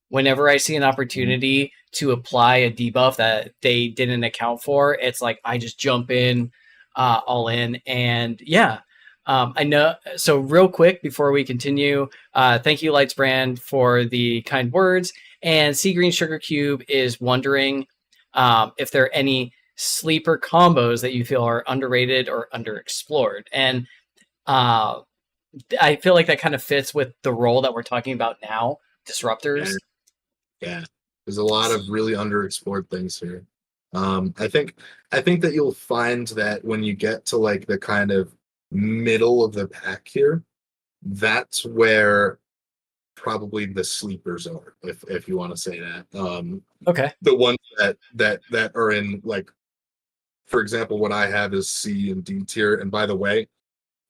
Whenever I see an opportunity to apply a debuff that they didn't account for, it's like I just jump in, all in, and yeah. I know. So real quick before we continue, thank you, Lights Brand, for the kind words. And Sea Green Sugar Cube is wondering if there are any sleeper combos that you feel are underrated or underexplored. And I feel like that kind of fits with the role that we're talking about now, disruptors. Yeah, there's a lot of really underexplored things here. I think that you'll find that when you get to like the kind of middle of the pack here, that's where probably the sleepers are, if you want to say that. Okay. The ones that are in, like, for example, what I have is C and D tier. And by the way,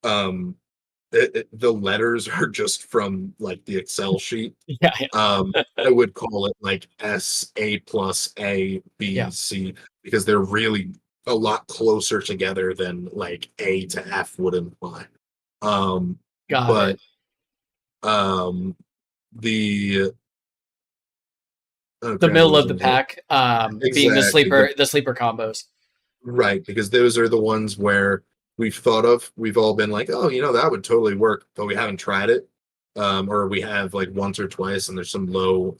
the letters are just from like the Excel sheet. Yeah. I would call it like S, A plus, A, B, Yeah. C, because they're really a lot closer together than like A to F would imply. Got but it. The The middle of the pack, being exactly the sleeper combos. right, because those are the ones where we've all been like, oh, that would totally work, but we haven't tried it. Or we have like once or twice and there's some low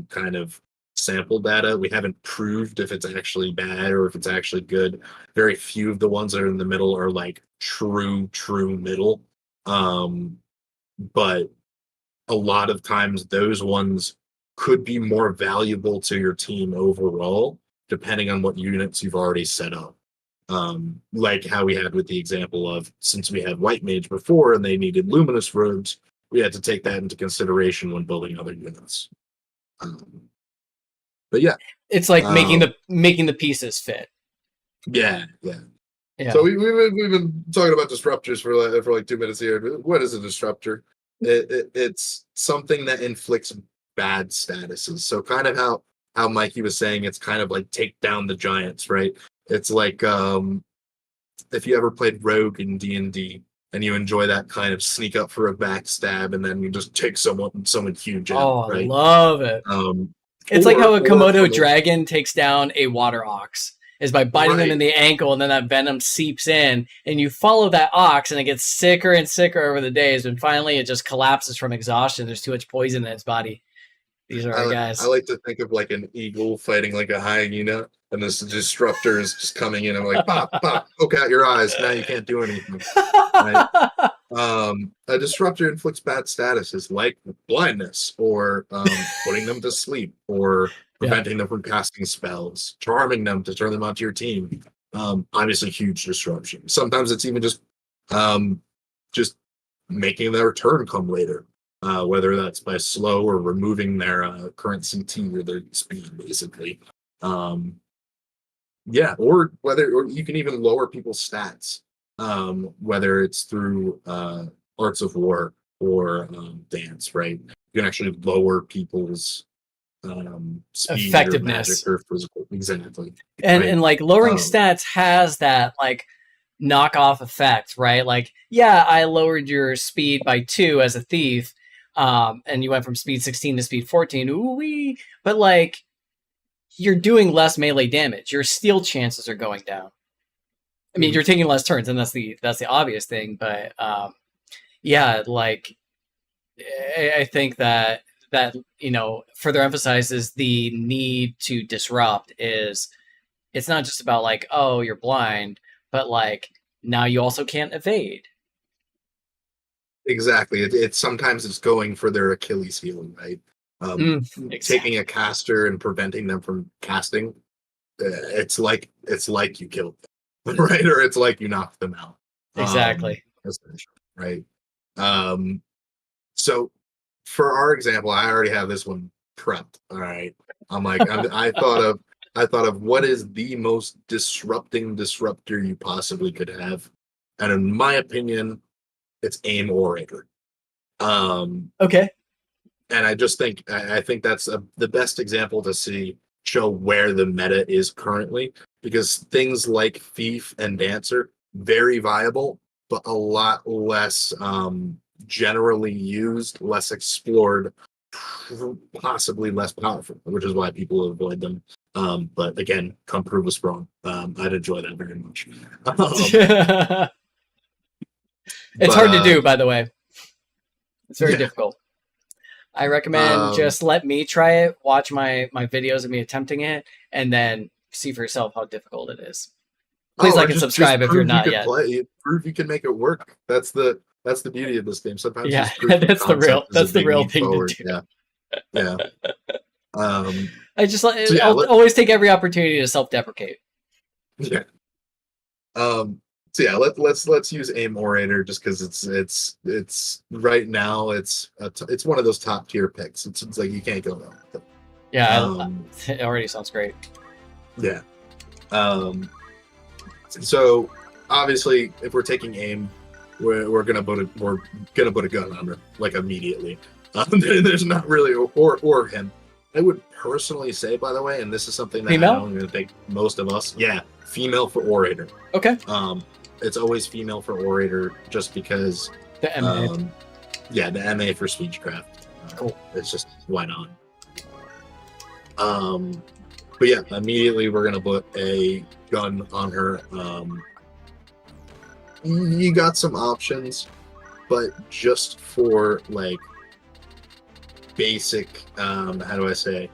kind of sample data. We haven't proved if it's actually bad or if it's actually good. Very few of the ones that are in the middle are like true middle. But a lot of times those ones could be more valuable to your team overall, depending on what units you've already set up. Like how we had with the example of, since we had White Mage before and they needed Luminous Robes, we had to take that into consideration when building other units. But yeah, it's like making the pieces fit. Yeah. So we've been talking about disruptors for like 2 minutes here. What is a disruptor? It's something that inflicts bad statuses. So kind of how Mikey was saying, it's kind of like take down the giants, right? It's like if you ever played Rogue in D&D and you enjoy that kind of sneak up for a backstab and then you just take someone huge out, right? I love it. It's like how a Komodo dragon takes down a water ox, is by biting them in the ankle, and then that venom seeps in, and you follow that ox, and it gets sicker and sicker over the days, and finally it just collapses from exhaustion. There's too much poison in its body. These are our guys. I like to think of like an eagle fighting like a hyena, and this disruptor is just coming in and like, pop, poke out your eyes. Now you can't do anything. Right? A disruptor inflicts bad statuses like blindness, or putting them to sleep, or preventing them from casting spells, charming them to turn them onto your team. Obviously, huge disruption. Sometimes it's even just making their turn come later, whether that's by slow or removing their current CT or their speed, basically. Or you can even lower people's stats. Whether it's through Arts of War or dance, right? You can actually lower people's speed effectiveness or magic or physical, exactly. and like lowering stats has that like knockoff effect, right? Like, yeah, I lowered your speed by 2 as a thief, and you went from speed 16 to speed 14. Ooh-wee. But like, you're doing less melee damage. Your steal chances are going down. I mean, you're taking less turns, and that's the obvious thing. But yeah, like I think that further emphasizes the need to disrupt. Is it's not just about like, oh, you're blind, but like now you also can't evade. Exactly. It's sometimes it's going for their Achilles heel, right? Exactly. Taking a caster and preventing them from casting. It's like you killed them, right? Or it's like you knocked them out. Exactly. Right. So for our example, I already have this one prepped. All right. I'm like, I thought of what is the most disrupting disruptor you possibly could have, and in my opinion, it's AIM Orator. Okay. And I just think that's the best example to show where the meta is currently, because things like Thief and Dancer, very viable, but a lot less generally used, less explored, possibly less powerful, which is why people avoid them. But again, come prove us wrong. I'd enjoy that very much. It's hard to do, by the way. It's very difficult. I recommend just let me try it, watch my videos of me attempting it, and then see for yourself how difficult it is. Please like and subscribe if you're not yet. Prove you can make it work. That's the beauty of this game. Sometimes that's the real thing forward. To do. Yeah. I'll always take every opportunity to self-deprecate. Yeah. So yeah, let's use AIM Orator just because it's right now it's one of those top tier picks. It's like you can't go wrong with it. Yeah, it already sounds great. Yeah. So obviously, if we're taking AIM, we're gonna put a gun on her like immediately. There's not really or him. I would personally say, by the way, and this is something that female? I don't think most of us. Yeah, female for Orator. Okay. It's always female for Orator just because the MA. The MA for Speechcraft. Cool. It's just why not? But yeah, immediately we're gonna put a gun on her. You got some options, but just for like basic, how do I say,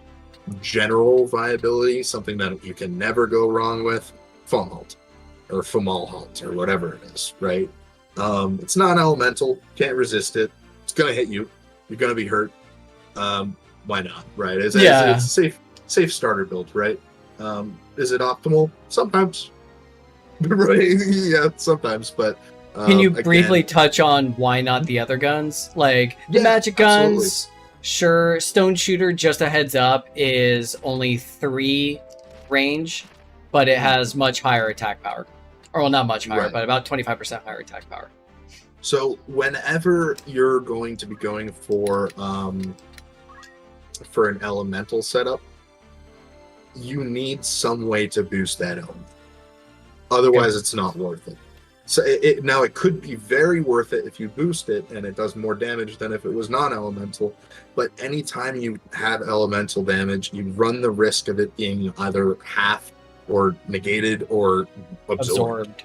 general viability, something that you can never go wrong with, foam halt or fomal halt or whatever it is, right? It's non-elemental, can't resist it. It's gonna hit you. You're gonna be hurt. Why not, right? It's a safe starter build, right? Is it optimal? Sometimes. Right? Yeah, sometimes, but can you briefly touch on why not the other guns? Like the magic guns, absolutely. Sure, Stone Shooter, just a heads up, is only 3 range, but it has much higher attack power. Or well, not much higher, but about 25% higher attack power. So whenever you're going to be going for an elemental setup, you need some way to boost that element. Otherwise, it's not worth it. So it could be very worth it if you boost it and it does more damage than if it was non-elemental. But anytime you have elemental damage, you run the risk of it being either half or negated or absorbed.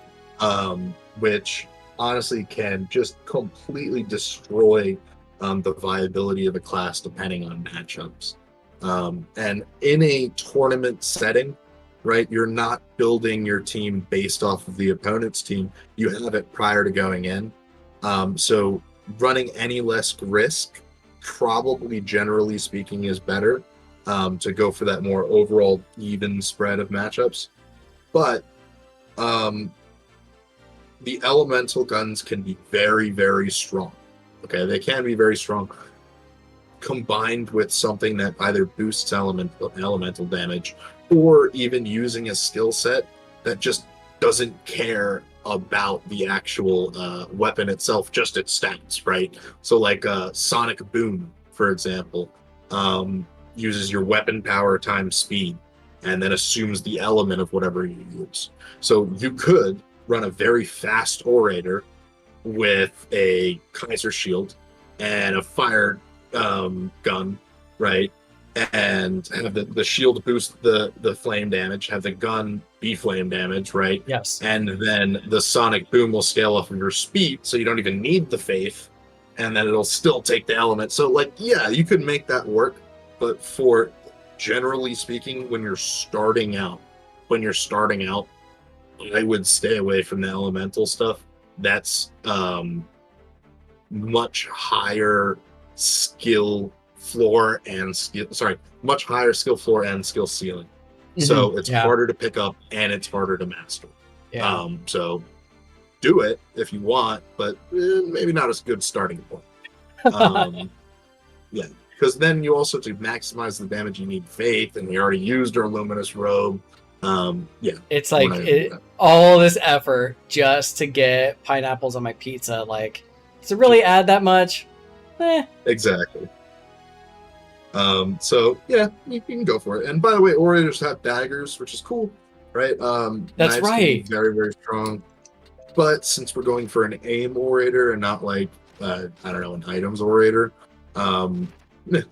Which honestly can just completely destroy the viability of a class depending on matchups. And in a tournament setting, right, you're not building your team based off of the opponent's team. You have it prior to going in. So running any less risk, probably generally speaking, is better to go for that more overall even spread of matchups. But the elemental guns can be very, very strong. Okay, they can be very strong. Combined with something that either boosts elemental damage, or even using a skill set that just doesn't care about the actual weapon itself, just its stats, right? So like Sonic Boom, for example, uses your weapon power times speed and then assumes the element of whatever you use. So you could run a very fast orator with a Kaiser shield and a fire gun, right? And have the shield boost the flame damage, have the gun be flame damage, right? Yes. And then the sonic boom will scale off of your speed, so you don't even need the faith, and then it'll still take the element. So, like, yeah, you could make that work, but for generally speaking, when you're starting out, I would stay away from the elemental stuff. That's much higher skill floor and skill. Sorry, much higher skill floor and skill ceiling. So it's harder to pick up and it's harder to master. Yeah. So do it if you want, but maybe not as good starting point. Yeah, because then you also, to maximize the damage, you need faith, and we already used our luminous robe. Yeah, it's like all this effort just to get pineapples on my pizza. Like, does it really add that much? Exactly. So yeah, you can go for it. And by the way, orators have daggers, which is cool, right? That's right. Very, very strong. But since we're going for an aim orator and not like I don't know, an items orator,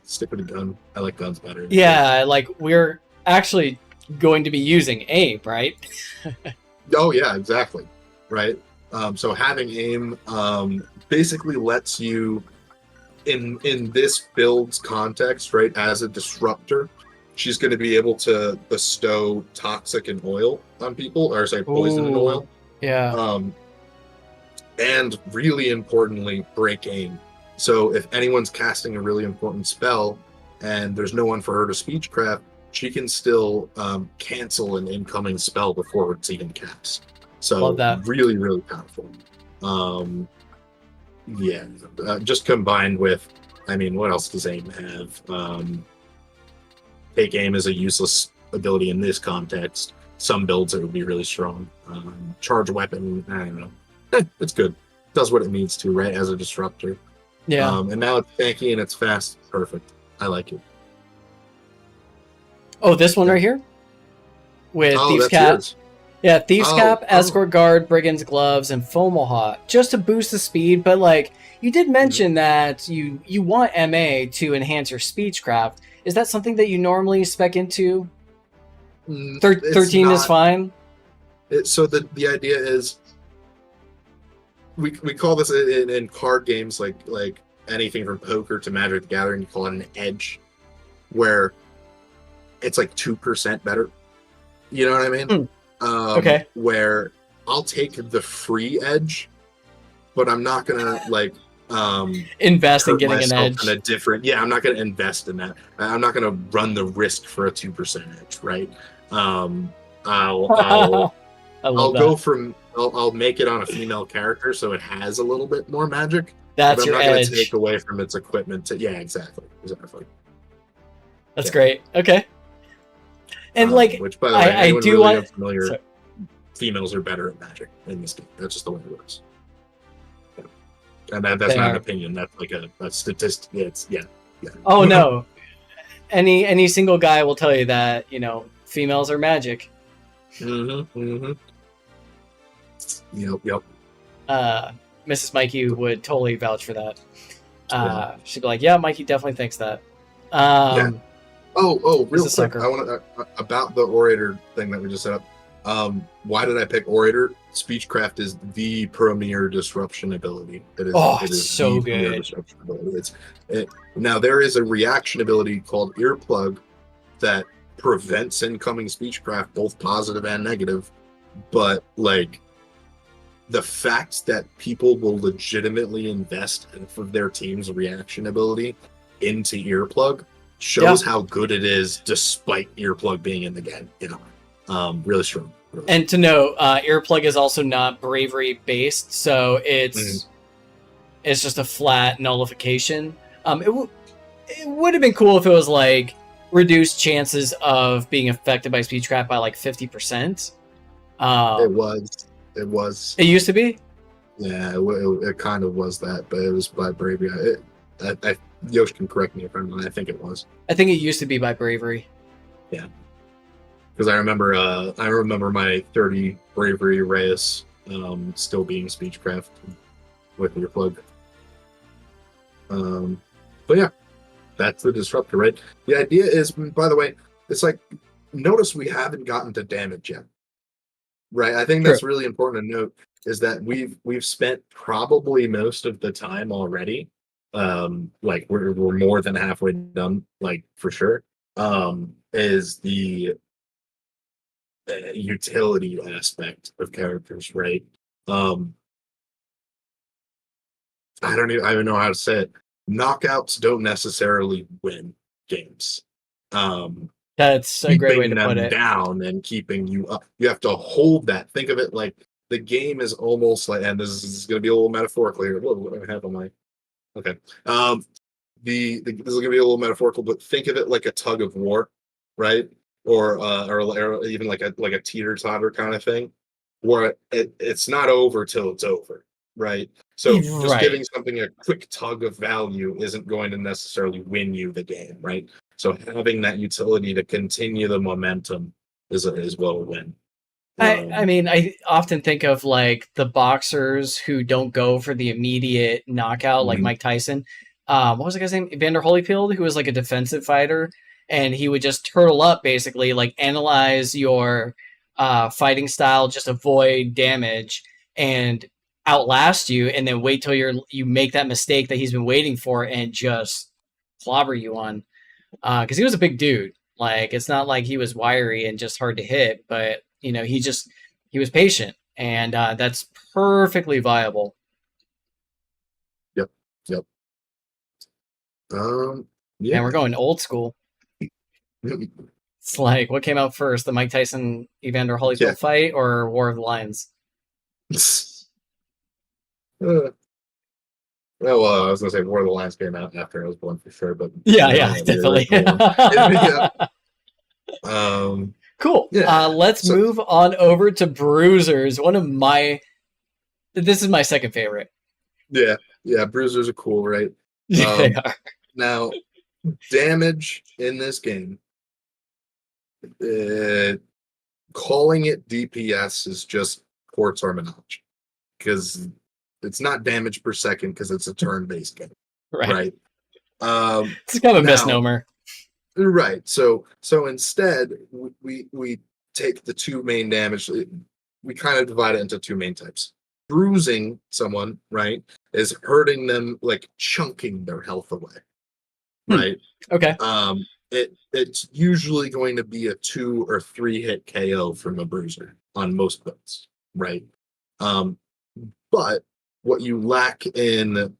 stick with a gun. I like guns better. Yeah, like we're actually going to be using aim, right? Oh yeah, exactly. Right. So having aim basically lets you, in this build's context, right, as a disruptor, she's going to be able to bestow toxic and oil on people, or say poison and oil. Yeah. And really importantly, break aim. So if anyone's casting a really important spell and there's no one for her to speechcraft, she can still cancel an incoming spell before it's even cast. So love that. Really, really powerful. Just combined with, I mean, what else does aim have? Take aim is a useless ability in this context. Some builds it would be really strong. Charge weapon, I don't know. It's good. Does what it needs to, right, as a disruptor. Yeah. And now it's tanky and it's fast. Perfect. I like it. Oh, this one right here? With Thieves' that's Cap. yours. Yeah, Thieves' Cap, Escort Guard, Brigand's Gloves, and Fomalhaut, just to boost the speed. But like, you did mention that you want MA to enhance your speechcraft. Is that something that you normally spec into? 13 is fine. So the idea is, we call this in card games, like anything from poker to Magic the Gathering, you call it an edge, where it's like 2% better. You know what I mean? Okay. Where I'll take the free edge, but I'm not gonna like invest in getting an edge. In a different, I'm not gonna invest in that. I'm not gonna run the risk for a 2% edge, right? I'll make it on a female character so it has a little bit more magic. That's your edge. I'm not gonna take away from its equipment. Exactly. That's great. Okay. And which, by the way, I do really want unfamiliar, females are better at magic in this game. That's just the way it works. Yeah. And that's not an opinion. That's like a statistic. It's yeah. Oh no. Any single guy will tell you that, females are magic. Yep. Mrs. Mikey would totally vouch for that. She'd be like, yeah, Mikey definitely thinks that. Real quick, I want to about the orator thing that we just set up. Why did I pick orator? Speechcraft is the premier disruption ability. It is so good. Now there is a reaction ability called earplug that prevents incoming speechcraft, both positive and negative. But like, the fact that people will legitimately invest half of their team's reaction ability into earplug shows how good it is, despite earplug being in the game. Really strong. And to note, earplug is also not bravery based, so it's just a flat nullification. It would have been cool if it was like reduced chances of being affected by speechcraft by like 50%. It was. It used to be. Yeah, it kind of was that, but it was by bravery. Yosh can correct me if I'm wrong. I think it was. I think it used to be by bravery. Yeah, because I remember my 30 bravery Reyes still being Speechcraft with your plug. But yeah, that's the disruptor, right? The idea is, by the way, it's like, notice we haven't gotten to damage yet, right? I think that's really important to note, is that we've spent probably most of the time already. Like we're more than halfway done, like for sure. Is the utility aspect of characters, right? I don't even know how to say it. Knockouts don't necessarily win games. That's a great way Keeping to put them it. down and keeping you up. You have to hold that. Think of it like the game is almost like, and this is going to be a little metaphorical here. What do I have on my? Okay. This is going to be a little metaphorical, but think of it like a tug of war, right? Or even like a teeter totter kind of thing, where it's not over till it's over, right? So just giving something a quick tug of value isn't going to necessarily win you the game, right? So having that utility to continue the momentum is what will win. I mean, I often think of like the boxers who don't go for the immediate knockout, like Mike Tyson. What was the guy's name? Evander Holyfield, who was like a defensive fighter, and he would just turtle up, basically, like analyze your fighting style, just avoid damage, and outlast you, and then wait till you make that mistake that he's been waiting for, and just clobber you on. Because he was a big dude. Like, it's not like he was wiry and just hard to hit, but he was patient, and that's perfectly viable. Yep. Yeah. And we're going old school. It's like, what came out first, the Mike Tyson Evander Holyfield fight or War of the Lions? Well, I was gonna say War of the Lions came out after I was born for sure, but yeah, definitely. Cool. Yeah. Let's move on over to Bruisers. This is my second favorite. Yeah, Bruisers are cool, right? They are. Now, damage in this game, calling it DPS is just poor terminology, because it's not damage per second, because it's a turn-based game, right? It's kind of a misnomer. Right. So instead, we take the two main damage. We kind of divide it into two main types. Bruising someone, right, is hurting them, like chunking their health away, right? Okay. It's usually going to be a 2 or 3 hit KO from a bruiser on most builds, right? But what you lack in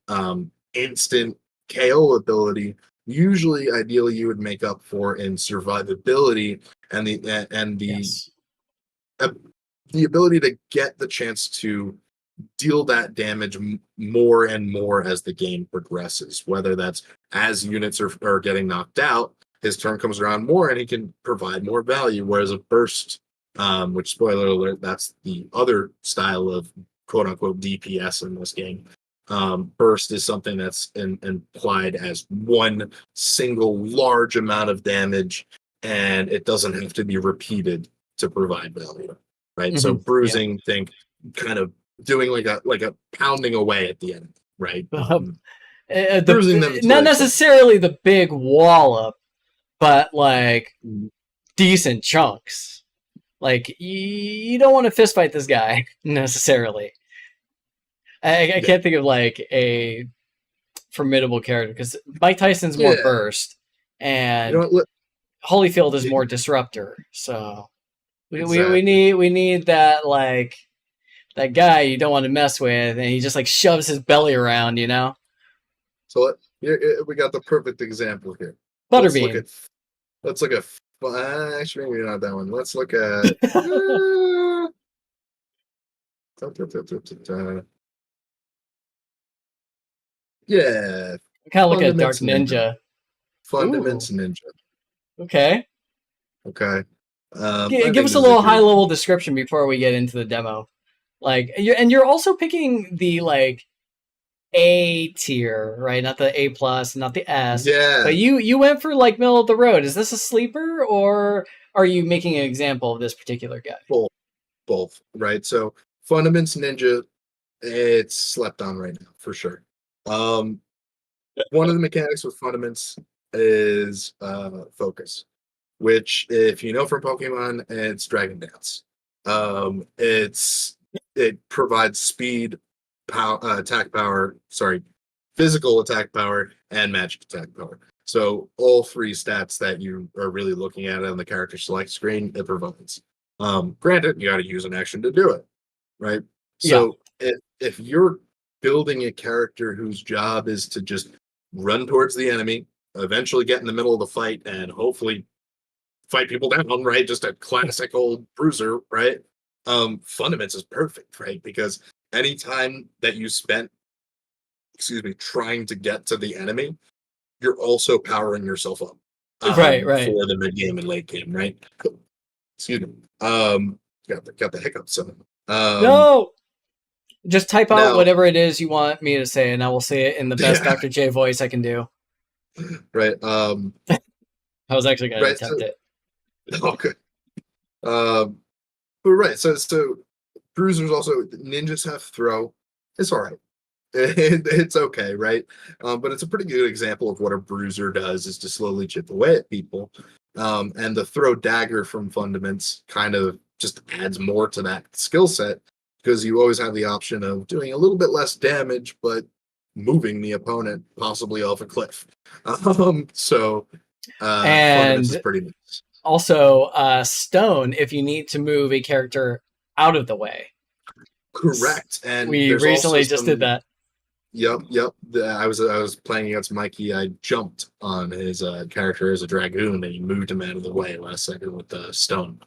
instant KO ability, usually, ideally, you would make up for in survivability and the ability to get the chance to deal that damage more and more as the game progresses. Whether that's as units are getting knocked out, his turn comes around more and he can provide more value. Whereas a burst, which, spoiler alert, that's the other style of quote unquote DPS in this game. Burst is something that's implied as one single large amount of damage, and it doesn't have to be repeated to provide value, right? So bruising, think kind of doing like a pounding away at the end, right? Bruising them, not necessarily the big wallop, but like decent chunks. Like, you don't want to fist fight this guy necessarily. I can't think of like a formidable character, because Mike Tyson's more burst, and Holyfield is more disruptor. So we need that, like, that guy you don't want to mess with, and he just like shoves his belly around, So we got the perfect example here. Butterbean. Let's look at actually, maybe not that one. Let's look at yeah. Kind of look at Dark Ninja. Fundaments Ninja. Okay. Okay. Give us a little high-level description before we get into the demo. Like, you're also picking the like A tier, right? Not the A plus, not the S. Yeah. But you went for like middle of the road. Is this a sleeper, or are you making an example of this particular guy? Both, right? So Fundaments Ninja, it's slept on right now for sure. One of the mechanics with Fundaments is focus, which, if you know from Pokemon, it's Dragon Dance. It provides speed, attack power. Sorry, physical attack power and magic attack power. So all three stats that you are really looking at on the character select screen, it provides. Granted, you got to use an action to do it, right? So if you're building a character whose job is to just run towards the enemy, eventually get in the middle of the fight, and hopefully fight people down, right? Just a classic old bruiser, right? Fundaments is perfect, right? Because anytime that you spent, trying to get to the enemy, you're also powering yourself up. Right. For the mid game and late game, right? Excuse me. Got the hiccups. No! Just type out now- whatever it is you want me to say, and I will say it in the best Dr. J voice I can do. Right. I was actually going to attempt it. Okay. But right, so bruisers also, ninjas have throw. It's all right. It's okay, right? But it's a pretty good example of what a bruiser does, is to slowly chip away at people. And the throw dagger from Fundaments kind of just adds more to that skill set, because you always have the option of doing a little bit less damage, but moving the opponent possibly off a cliff. So Fundaments is pretty nice. Also, stone, if you need to move a character out of the way. Correct. And we recently just did that. Yep. I was playing against Mikey. I jumped on his character as a dragoon, and he moved him out of the way last second with the stone.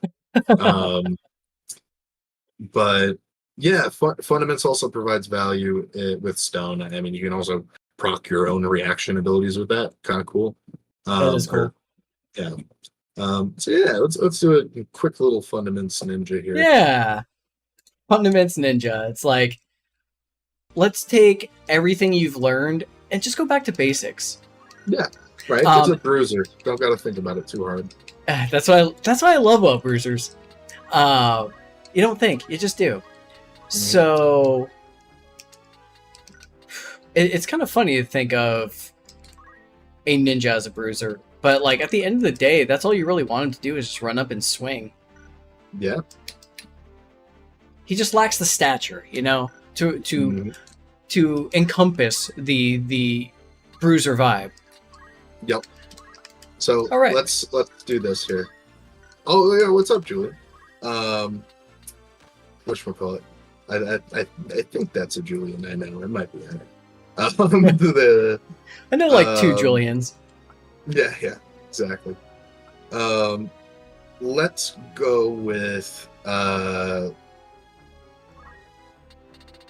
But yeah, Fundaments also provides value with stone. I mean, you can also proc your own reaction abilities with that. Kind of cool. That is cool. Yeah. So yeah, let's do a quick little Fundaments Ninja here. Yeah. Fundaments Ninja. It's like, let's take everything you've learned and just go back to basics. Yeah, right. It's a bruiser. Don't gotta think about it too hard. That's why I love about bruisers. You don't think, you just do. Mm-hmm. So it's kind of funny to think of a ninja as a bruiser, but like at the end of the day, that's all you really want him to do is just run up and swing. Yeah. He just lacks the stature, to encompass the bruiser vibe. Yep. So all right. let's do this here. Oh yeah, what's up, Julie? Whatchamacallit? I think that's a Julian. I know it might be. I know like two Julians. Yeah, exactly. Let's go with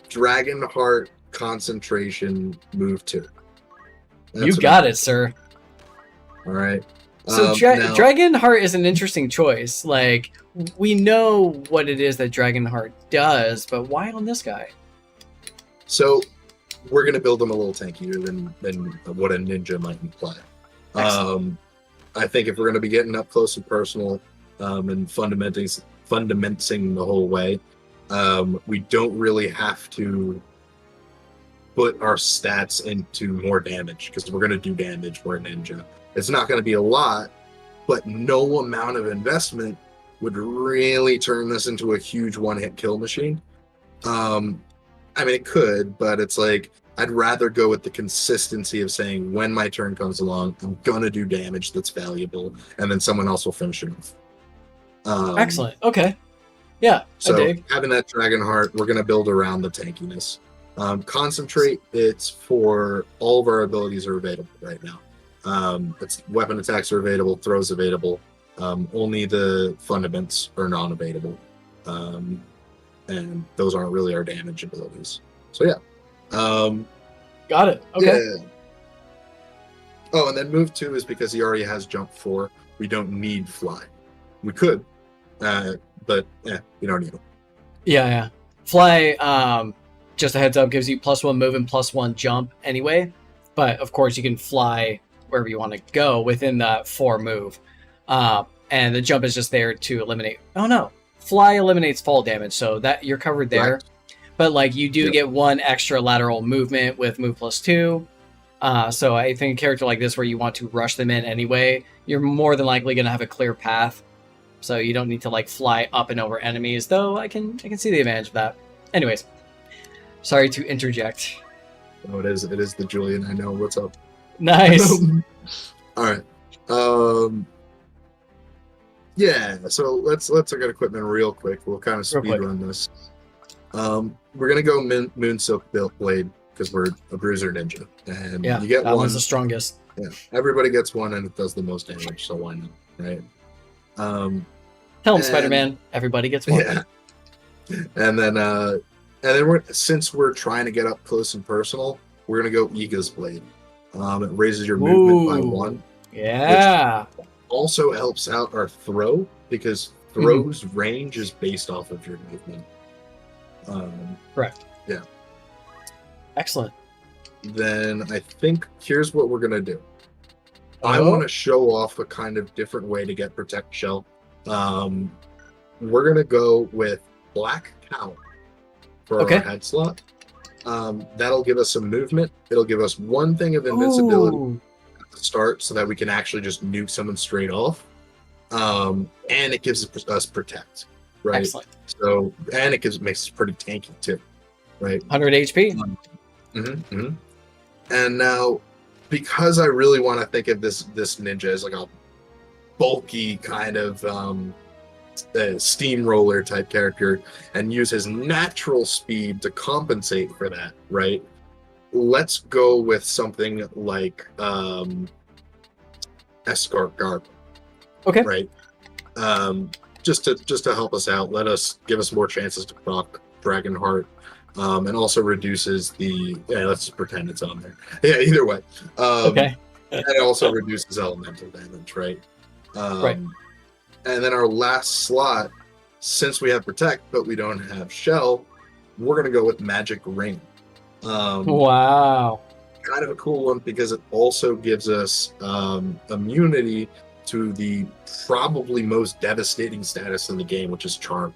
Dragonheart Concentration Move 2. You got it, sir. All right. So now, Dragonheart is an interesting choice. Like, we know what it is that Dragonheart does, but why on this guy? So we're going to build him a little tankier than what a ninja might imply. I think if we're going to be getting up close and personal and fundamenting the whole way, we don't really have to put our stats into more damage, because we're going to do damage for a ninja. It's not going to be a lot, but no amount of investment would really turn this into a huge one-hit kill machine. I mean, it could, but it's like, I'd rather go with the consistency of saying, when my turn comes along, I'm going to do damage that's valuable, and then someone else will finish it off. Excellent. Okay. Yeah, so I dig. Having that Dragonheart, we're going to build around the tankiness. Concentrate, it's for all of our abilities are available right now. It's weapon attacks are available, throws available. Only the Fundaments are non-available. And those aren't really our damage abilities. So yeah. Got it. Okay. Yeah. Oh, and then move 2 is because he already has jump 4. We don't need fly. We could, but we don't need him. Yeah. Fly, just a heads up, gives you +1 move and +1 jump anyway. But of course, you can fly wherever you want to go within that 4 move. And the jump is just there to eliminate. Oh no, fly eliminates fall damage, so that you're covered there. Right. But like you do get 1 extra lateral movement with move +2. So I think a character like this, where you want to rush them in anyway, you're more than likely going to have a clear path. So you don't need to like fly up and over enemies. Though I can see the advantage of that. Anyways, sorry to interject. Oh, it is the Julian. I know. What's up? Nice. All right. Yeah. So let's look at equipment real quick. We'll kind of speed run this. We're gonna go Moon Silk Blade because we're a bruiser ninja, and you get that one. one's the strongest. Yeah, everybody gets one, and it does the most damage. So why not, right? Tell him, Spider-Man. Everybody gets one. Yeah. And then since we're trying to get up close and personal, we're gonna go Iga's Blade. It raises your movement by 1. Yeah. Also helps out our throw because throw's range is based off of your movement. Correct. Yeah. Excellent. Then I think here's what we're gonna do. I want to show off a kind of different way to get Protect Shell. We're gonna go with Black Cow for our head slot. That'll give us some movement. It'll give us 1 thing of invincibility at the start, so that we can actually just nuke someone straight off. And it gives us protect, right? Excellent. So, and it makes us pretty tanky too, right? 100 HP. And now, because I really want to think of this ninja as like a bulky kind of steamroller type character, and use his natural speed to compensate for that, right? Let's go with something like Escort Garb. Okay. Right. Just to help us out, give us more chances to proc Dragonheart, and also reduces the. Yeah, let's just pretend it's on there. Yeah, either way. Okay. And it also reduces elemental damage, right? Right. And then our last slot, since we have Protect but we don't have Shell, we're gonna go with Magic Ring. Wow. Kind of a cool one because it also gives us immunity to the probably most devastating status in the game, which is Charm.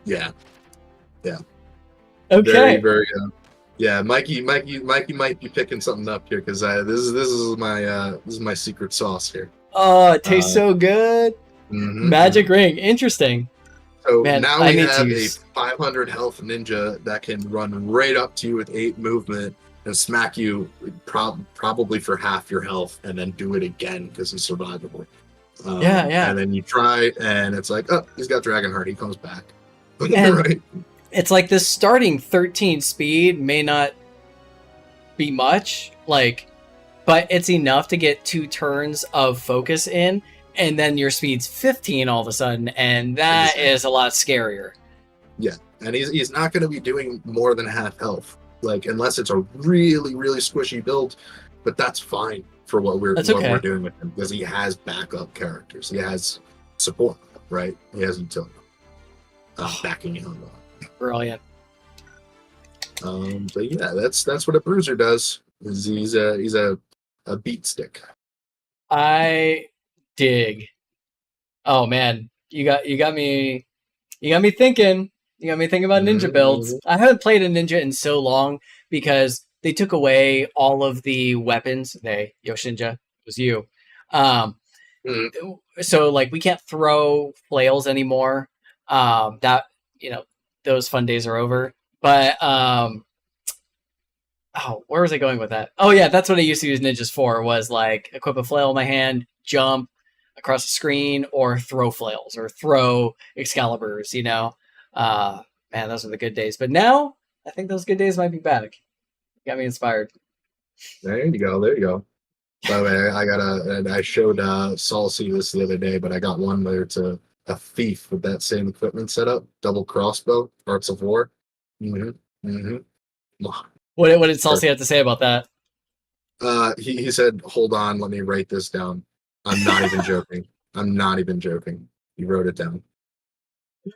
Yeah. Okay. Very, very. Yeah, Mikey might be picking something up here because this is my secret sauce here. Oh, it tastes so good. Magic Ring, interesting. So now we have a 500 health ninja that can run right up to you with 8 movement and smack you probably for half your health, and then do it again because he's survivable. Yeah. And then you try, and it's like, oh, he's got Dragonheart. He comes back. Right. It's like this starting 13 speed may not be much, but it's enough to get 2 turns of focus in, and then your speed's 15 all of a sudden, and that is a lot scarier. Yeah, and he's not going to be doing more than half health, unless it's a really, really squishy build, but that's fine for what we're doing with him, because he has backup characters. He has support, right? He has utility backing him up. Brilliant. But yeah, that's what a bruiser does. He's a beat stick. I dig. Oh man, you got me thinking. You got me thinking about ninja builds. I haven't played a ninja in so long because they took away all of the weapons. Yoshinja, it was you. So we can't throw flails anymore. That those fun days are over. But where was I going with that? Oh yeah, that's what I used to use ninjas for, was equip a flail in my hand, jump across the screen, or throw flails or throw Excaliburs, Man, those are the good days. But now I think those good days might be back. Got me inspired. There you go. By the way, I showed Salsi this the other day, but I got one there to a thief with that same equipment setup, double crossbow, Arts of War. What did Salsi have to say about that? He said, "Hold on, let me write this down." I'm not even joking. He wrote it down.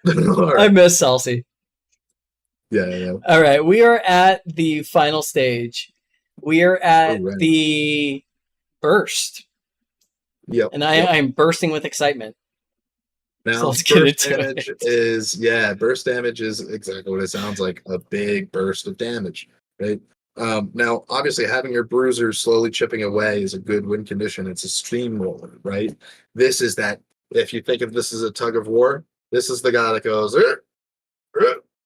Right. I miss Salsi. Yeah. All right, we are at the final stage. We are at the burst. Yep. And I'm bursting with excitement. So Now, let's get burst into damage it. burst damage is exactly what it sounds like, a big burst of damage, right? Now, obviously, having your bruisers slowly chipping away is a good win condition. It's a steamroller, right? This is that, if you think of this as a tug of war, this is the guy that goes,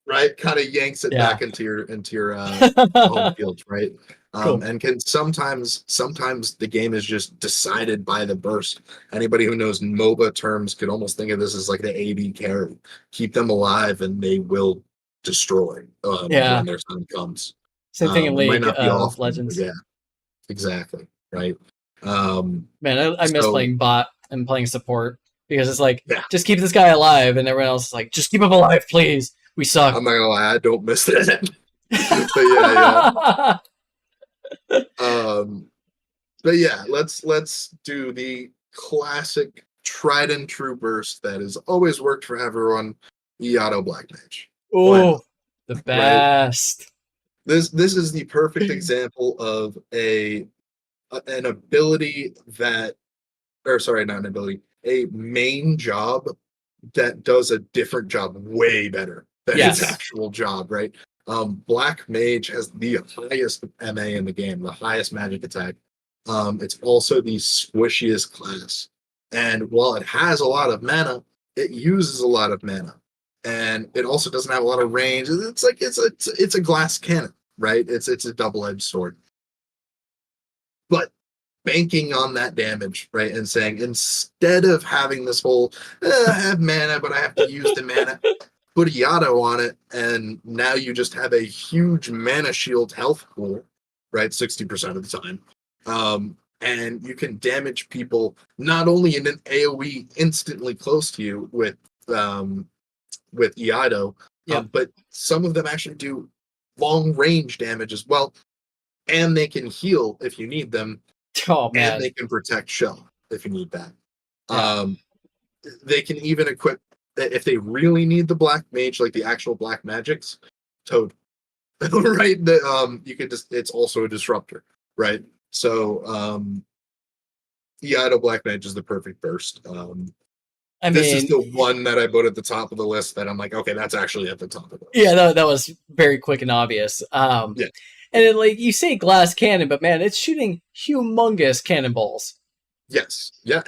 right? Kind of yanks it Yeah. back into your home field, right? Cool. And can sometimes the game is just decided by the burst. Anybody who knows MOBA terms could almost think of this as like the AD carry. Keep them alive, and they will destroy Yeah. when their time comes. Same thing in It might League not be of often, but Legends. yeah, exactly, right. Um, Man, I miss so playing bot and playing support because it's like, yeah, just keep this guy alive, and everyone else is like, just keep him alive, please. We suck. I'm not gonna lie, I don't miss that. But yeah. Um, but yeah, let's do the classic tried and true burst that has always worked for everyone. Iato Black Mage. Why Oh, not? the Right? best. This is the perfect example of an ability that, or sorry, not an ability, a main job that does a different job way better than its Yes. actual job, right? Black Mage has the highest MA in the game, the highest magic attack. It's also the squishiest class. And while it has a lot of mana, it uses a lot of mana. And it also doesn't have a lot of range. It's like it's a glass cannon, right? It's a double-edged sword. But banking on that damage, right? And saying, instead of having this whole I have mana, but I have to use the mana, put a Yato on it, and now you just have a huge mana shield health pool, right? 60% of the time. And you can damage people not only in an AoE instantly close to you with Iato, Yep. but some of them actually do long range damage as well, and they can heal if you need them, Oh and man. they can protect shell if you need that. Yeah. They can even equip, if they really need the black mage, like the actual black magics, Toad, right? You can just, it's also a disruptor, right? So Iato Black Mage is the perfect burst. I This is mean, the one that I put at the top of the list that I'm like, okay, that's actually at the top of the list. yeah, that was very quick and obvious. Yeah. And then, like, you say glass cannon, but man, it's shooting humongous cannonballs. Yes. Yeah.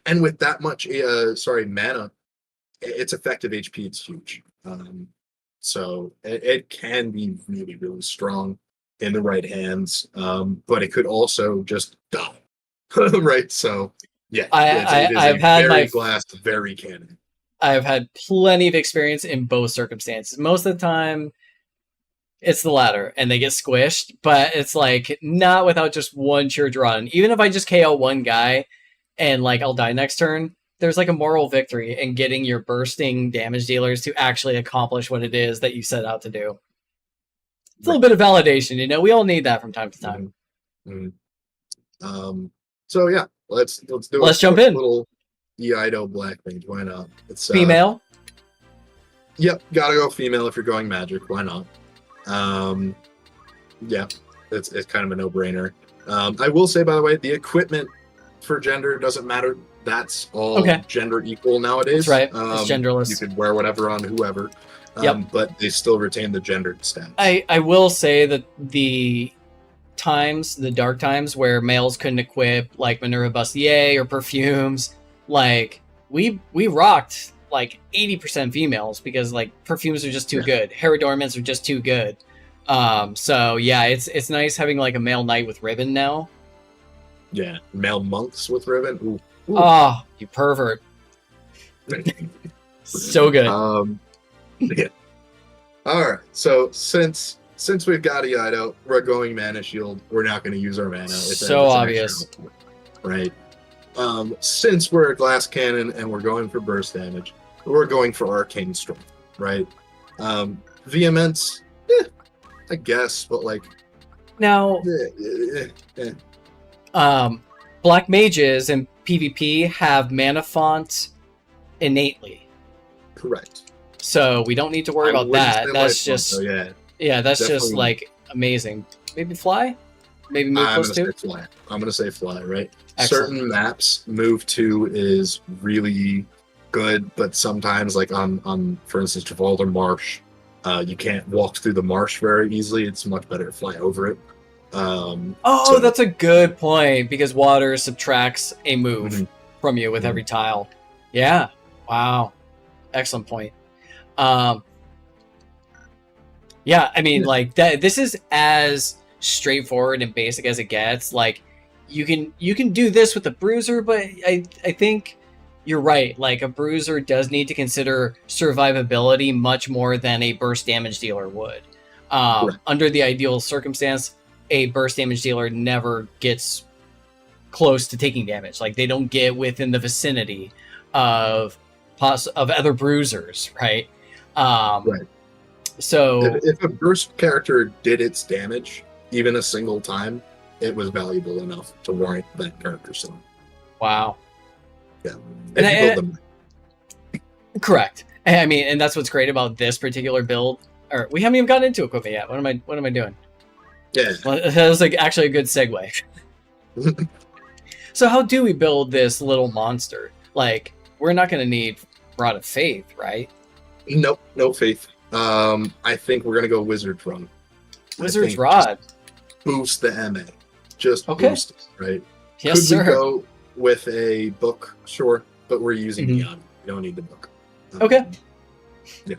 And with that much mana, its effective HP is huge. So it can be really, really strong in the right hands. But it could also just die. Right. So yeah, it is a I've had very my glass, very cannon. I've had plenty of experience in both circumstances. Most of the time, it's the latter, and they get squished. But it's like not without just one charge run. Even if I just KO one guy, and like I'll die next turn, there's like a moral victory in getting your bursting damage dealers to actually accomplish what it is that you set out to do. It's a little bit of validation, you know. We all need that from time to time. Mm-hmm. Mm-hmm. So yeah, let's do Let's jump in. Little Iato Black Mage. Why not? It's female. Yep, gotta go female if you're going magic. Why not? Yeah, it's kind of a no-brainer. I will say, by the way, the equipment for gender doesn't matter. That's all gender equal nowadays. That's right. It's genderless. You could wear whatever on whoever. Yep. But they still retain the gendered stats. I will say that the dark times where males couldn't equip like Minerva Bustier or perfumes, like we rocked like 80% females because like perfumes are just too good. Herodorments are just too good. So yeah, it's nice having like a male knight with ribbon now. Yeah, male monks with ribbon. Ooh. Oh, you pervert. So good. Yeah. All right. So since we've got Iato, we're going mana shield. We're not going to use our mana. It's so obvious, right? Since we're a glass cannon and we're going for burst damage, we're going for arcane strength, right? Vehemence, I guess, but like now, black mages in PvP have mana font innately. Correct. So we don't need to worry about that. That's just that's definitely. Just like amazing. Maybe fly? Maybe move plus 2? Fly. I'm gonna say fly, right? Excellent. Certain maps, move 2 is really good, but sometimes, like on for instance, Trafalgar Marsh, you can't walk through the marsh very easily. It's much better to fly over it. So, That's a good point, because water subtracts a move Mhm. from you with every tile. Yeah. Wow. Excellent point. Yeah, I mean, Yeah. like that. This is as straightforward and basic as it gets. Like, you can do this with a bruiser, but I think you're right. Like, a bruiser does need to consider survivability much more than a burst damage dealer would. Correct. Under the ideal circumstance, a burst damage dealer never gets close to taking damage. Like, they don't get within the vicinity of other bruisers, right? Right. So If a burst character did its damage, even a single time, it was valuable enough to warrant that character selling. wow. Yeah. And If you build them. Correct. I mean, and that's what's great about this particular build. Or we haven't even gotten into equipment yet. What am I doing? Yeah. Well, that was like actually a good segue. So how do we build this little monster? Like, we're not going to need Rod of Faith, right? Nope, no faith. I think we're gonna go Wizard's Rod. Wizard's Rod. Boost the MA. Just Okay. boost it, right? Yes, Could sir. we go with a book? Sure, but we're using Mhm. Neon. We don't need the book. Okay. Yeah,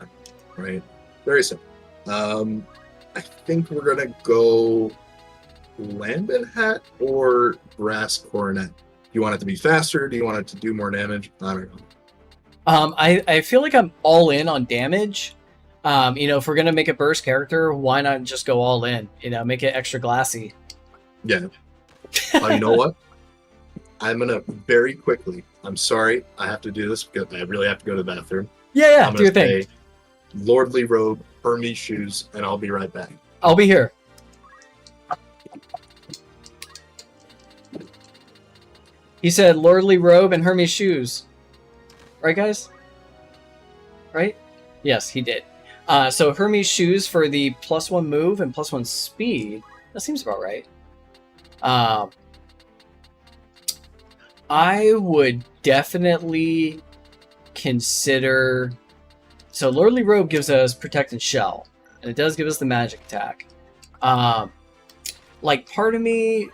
right. Very simple. I think we're gonna go Lambent Hat or Brass Coronet. Do you want it to be faster? Do you want it to do more damage? I don't know. I feel like I'm all in on damage. If we're gonna make a burst character, why not just go all in? Make it extra glassy. Yeah. Oh, you know what? I'm gonna very quickly. I'm sorry, I have to do this because I really have to go to the bathroom. Yeah, I'm do your gonna thing. say Lordly Robe, Hermes shoes, and I'll be right back. I'll be here. He said Lordly Robe and Hermes shoes. Right, guys? Right? Yes, he did. So Hermes shoes for the +1 move and +1 speed. That seems about right. I would definitely consider... So Lordly Robe gives us Protect and Shell. And it does give us the magic attack. Part of me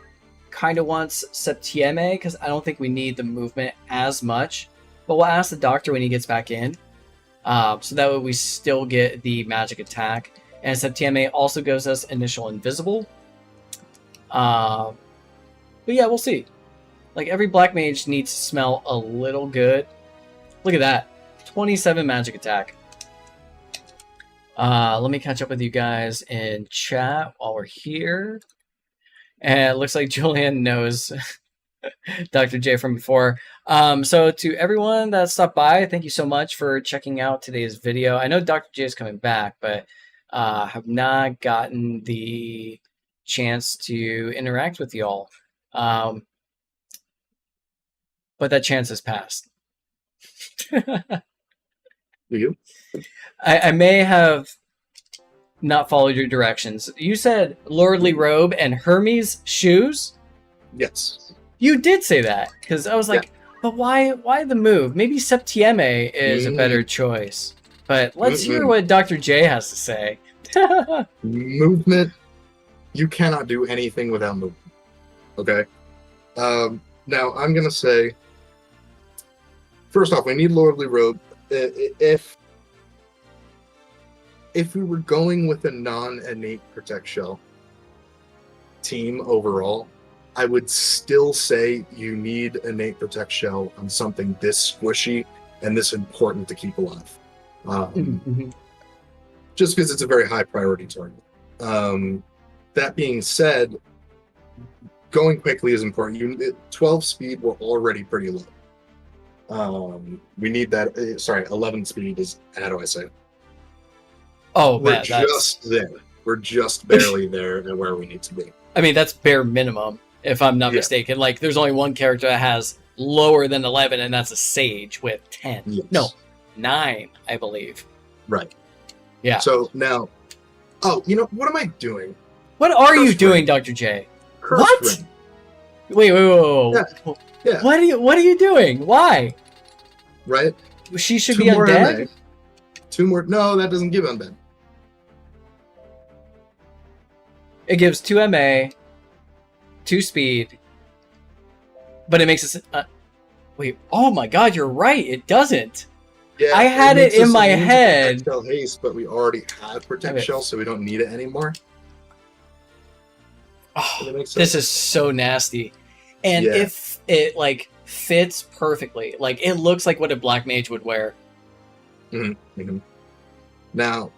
kind of wants Septieme, because I don't think we need the movement as much. But we'll ask the doctor when he gets back in. So that way we still get the magic attack. And Septieme also gives us initial invisible. But yeah, we'll see. Like, every black mage needs to smell a little good. Look at that. 27 magic attack. Let me catch up with you guys in chat while we're here. And it looks like Julian knows Dr. J from before. So to everyone that stopped by, thank you so much for checking out today's video. I know Dr. J is coming back, but have not gotten the chance to interact with y'all. But that chance has passed. Do you? I may have not followed your directions. You said Lordly Robe and Hermes shoes? Yes. You did say that, because I was like, but why the move? Maybe Septieme is a better choice. But let's hear what Dr. J has to say. Movement. You cannot do anything without movement. Okay? Now, I'm going to say, first off, we need Lordly Robe. If we were going with a non-innate Protect Shell team overall, I would still say you need innate Protect Shell on something this squishy and this important to keep alive. Just because it's a very high priority target. That being said, going quickly is important. 12 speed, we're already pretty low. We need that. 11 speed is, how do I say it? Oh, we're just there. We're just barely there at where we need to be. I mean, that's bare minimum, if I'm not mistaken. Like, there's only one character that has lower than 11, and that's a Sage with 10. Yes. No, 9, I believe. Right. Yeah. So now, what am I doing? What are Curse you doing, ring. Dr. J? Curse What? ring. Wait. Yeah. What are you doing? Why? Right? She should 2 be more undead? MA. 2 more. No, that doesn't give undead. It gives 2 MA, 2 speed, but it makes us... wait, oh my god, you're right, it doesn't. Yeah, I had it makes in us my immune to head. Protect Shell haste, but we already have Protect Shell, so we don't need it anymore. Oh, this is so nasty. And if it, like, fits perfectly, like, it looks like what a black mage would wear. Mm-hmm. Mm-hmm. Now,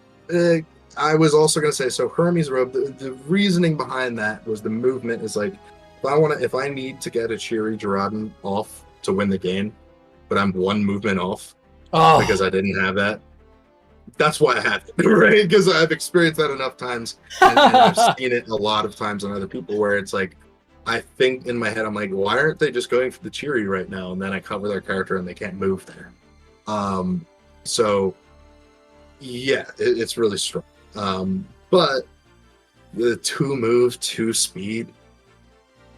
I was also going to say, so Hermes robe, the reasoning behind that was the movement is like, if I need to get a Chiri Jiradan off to win the game, but I'm 1 movement off because I didn't have that, that's why I have it, right? Because I've experienced that enough times, and I've seen it a lot of times on other people where it's like, I think in my head, I'm like, why aren't they just going for the Chiri right now? And then I cover their character and they can't move there. So yeah, it's really strong. But the 2 move, 2 speed,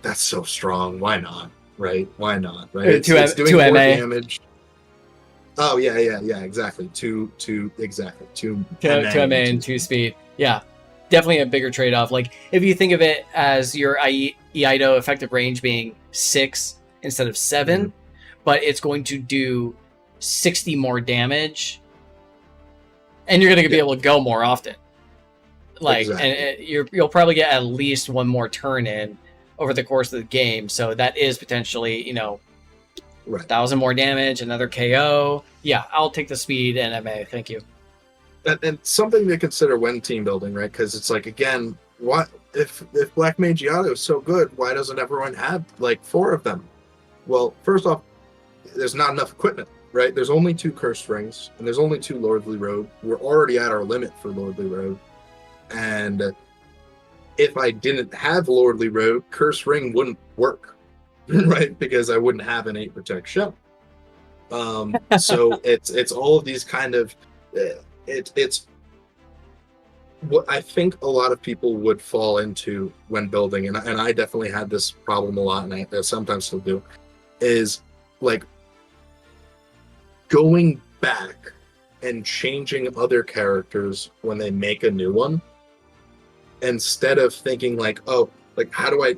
that's so strong. Why not? Right? Why not? Right? It's doing more damage. Oh yeah, exactly. 2 MA and 2 speed. Yeah. Definitely a bigger trade-off. Like, if you think of it as your Iaido effective range being 6 instead of 7, but it's going to do 60 more damage, and you're going to be able to go more often. Like, and you'll probably get at least 1 more turn in over the course of the game. So that is potentially, 1,000 more damage, another KO. Yeah, I'll take the speed and MA. Thank you. And something to consider when team building, right? Because it's like, again, what if Black Mage Iaido is so good, why doesn't everyone have like 4 of them? Well, first off, there's not enough equipment, right? There's only 2 Cursed Rings, and there's only 2 Lordly Robe. We're already at our limit for Lordly Robe. And if I didn't have Lordly Robe, Cursed Ring wouldn't work, right? Because I wouldn't have an 8 Protect Shell. So it's all of these kind of... It's what I think a lot of people would fall into when building, and I definitely had this problem a lot, and I sometimes still do, is like going back and changing other characters when they make a new one, instead of thinking like, oh, like how do I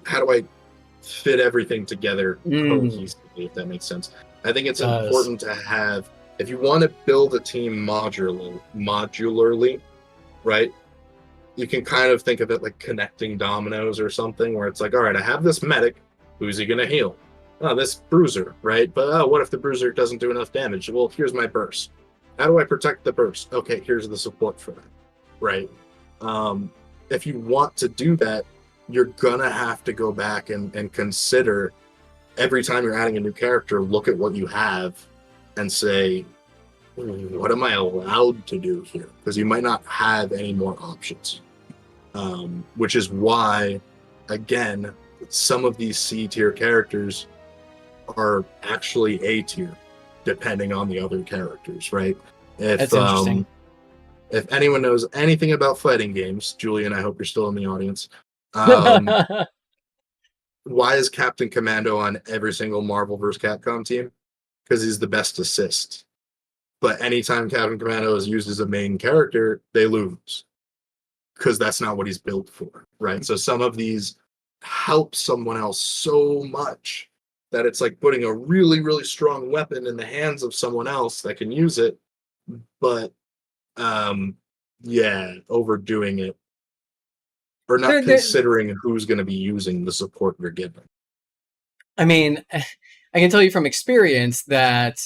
fit everything together cohesively, if that makes sense. I think it's important to have, if you want to build a team modularly, right? You can kind of think of it like connecting dominoes or something, where it's like, all right, I have this medic, who's he going to heal? Oh, this bruiser, right? But what if the bruiser doesn't do enough damage? Well, here's my burst. How do I protect the burst? Okay, here's the support for that, right? If you want to do that, you're gonna have to go back and consider every time you're adding a new character, look at what you have and say, what am I allowed to do here? Because you might not have any more options. Which is why, again, some of these C tier characters are actually A tier, depending on the other characters, right? That's interesting. If anyone knows anything about fighting games, Julian, I hope you're still in the audience. Why is Captain Commando on every single Marvel vs. Capcom team? Because he's the best assist. But anytime Captain Commando is used as a main character, they lose. Because that's not what he's built for, right? So some of these help someone else so much that it's like putting a really, really strong weapon in the hands of someone else that can use it, but overdoing it. Or not considering who's going to be using the support you're giving. I mean, I can tell you from experience that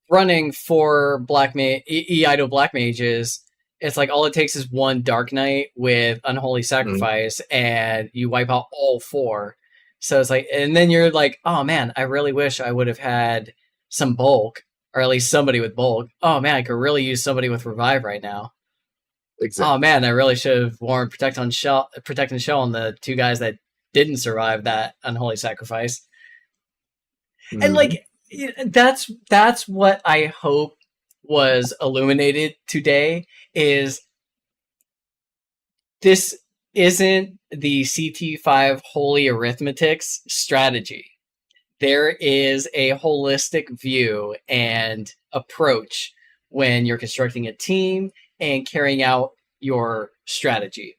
running 4 Iaido Black Mages, it's like all it takes is 1 Dark Knight with Unholy Sacrifice, and you wipe out all 4. So it's like, and then you're like, oh man, I really wish I would have had some bulk, or at least somebody with bulk. Oh man, I could really use somebody with Revive right now. Exactly. Oh man, I really should have worn Protect and Shell on the 2 guys that didn't survive that Unholy Sacrifice. And like, that's what I hope was illuminated today, is this isn't the CT5 holy arithmetics strategy. there is a holistic view and approach when you're constructing a team and carrying out your strategy.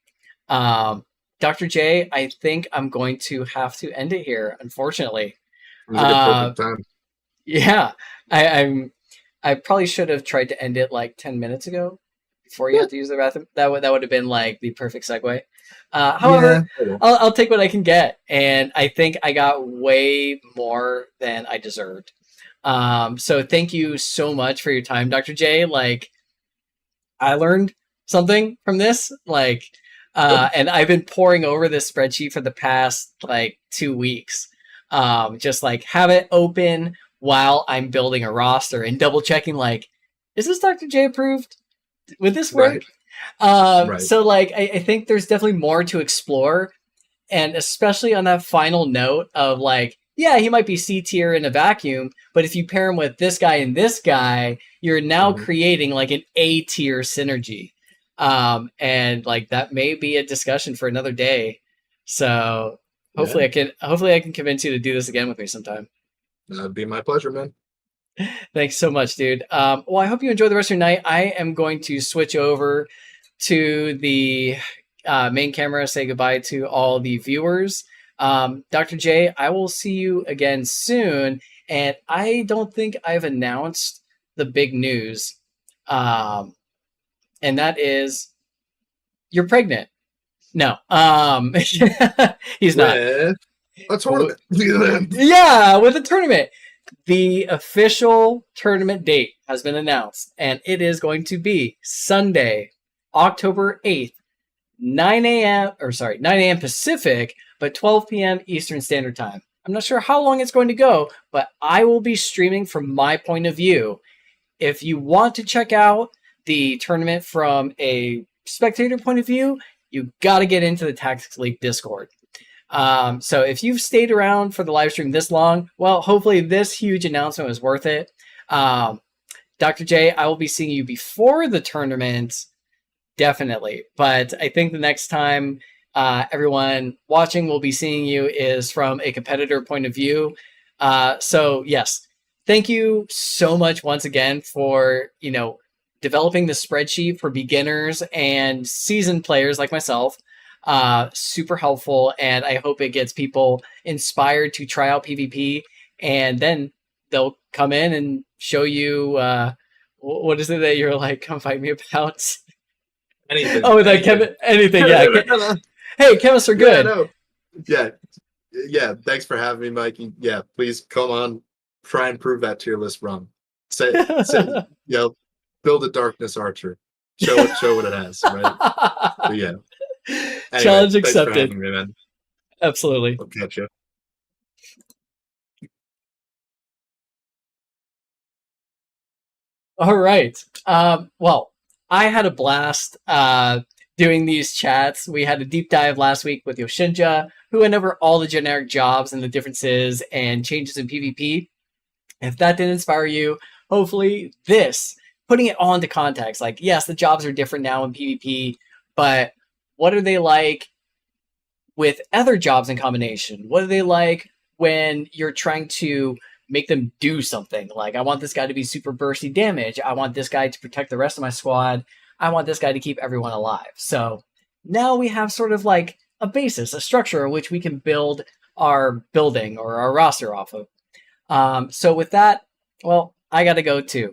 Dr. J, I think I'm going to have to end it here, unfortunately. It was like a perfect time. Yeah, I probably should have tried to end it like 10 minutes ago before you had to use the bathroom. That would have been like the perfect segue. However, I'll take what I can get, and I think I got way more than I deserved. So thank you so much for your time, Dr. J. Like, I learned something from this. Like, and I've been poring over this spreadsheet for the past like 2 weeks. Just like have it open while I'm building a roster and double checking, like, is this Dr. J approved? Would this work? Right. So like, I think there's definitely more to explore, and especially on that final note of like, yeah, he might be C tier in a vacuum, but if you pair him with this guy and this guy, you're now creating like an A tier synergy. And like that may be a discussion for another day. So hopefully I can convince you to do this again with me sometime. That'd be my pleasure, man. Thanks so much, dude. Well, I hope you enjoy the rest of your night. I am going to switch over to the main camera, say goodbye to all the viewers. Dr. J, I will see you again soon. And I don't think I've announced the big news. And that is, you're pregnant. No. He's not. A tournament. Yeah, with a tournament. The official tournament date has been announced, and it is going to be Sunday, October 8th, 9 a.m. Pacific, but 12 p.m. Eastern Standard Time. I'm not sure how long it's going to go, but I will be streaming from my point of view. If you want to check out the tournament from a spectator point of view, you got to get into the Tactics League Discord. So if you've stayed around for the live stream this long, well, hopefully this huge announcement was worth it. Dr. J, I will be seeing you before the tournament, definitely. But I think the next time everyone watching will be seeing you is from a competitor point of view. So yes, thank you so much once again for, developing the spreadsheet for beginners and seasoned players like myself. Super helpful, and I hope it gets people inspired to try out PvP, and then they'll come in and show you what is it that you're like, come fight me about? Anything. Oh, that anything, yeah. Hey, chemists are good. Yeah. Thanks for having me, Mike. Yeah, please come on, try and prove that tier list wrong. Say, build a darkness archer. Show what it has, right? But yeah. Anyway, challenge accepted. Thanks for having me, man. Absolutely. I'll catch you. All right. Well, I had a blast doing these chats. We had a deep dive last week with Yoshinja, who went over all the generic jobs and the differences and changes in PvP. If that didn't inspire you, hopefully this, putting it all into context, like, yes, the jobs are different now in PvP, but what are they like with other jobs in combination? What are they like when you're trying to make them do something? Like, I want this guy to be super bursty damage. I want this guy to protect the rest of my squad. I want this guy to keep everyone alive. So now we have sort of like a basis, a structure in which we can build our building or our roster off of. So with that, well, I got to go too.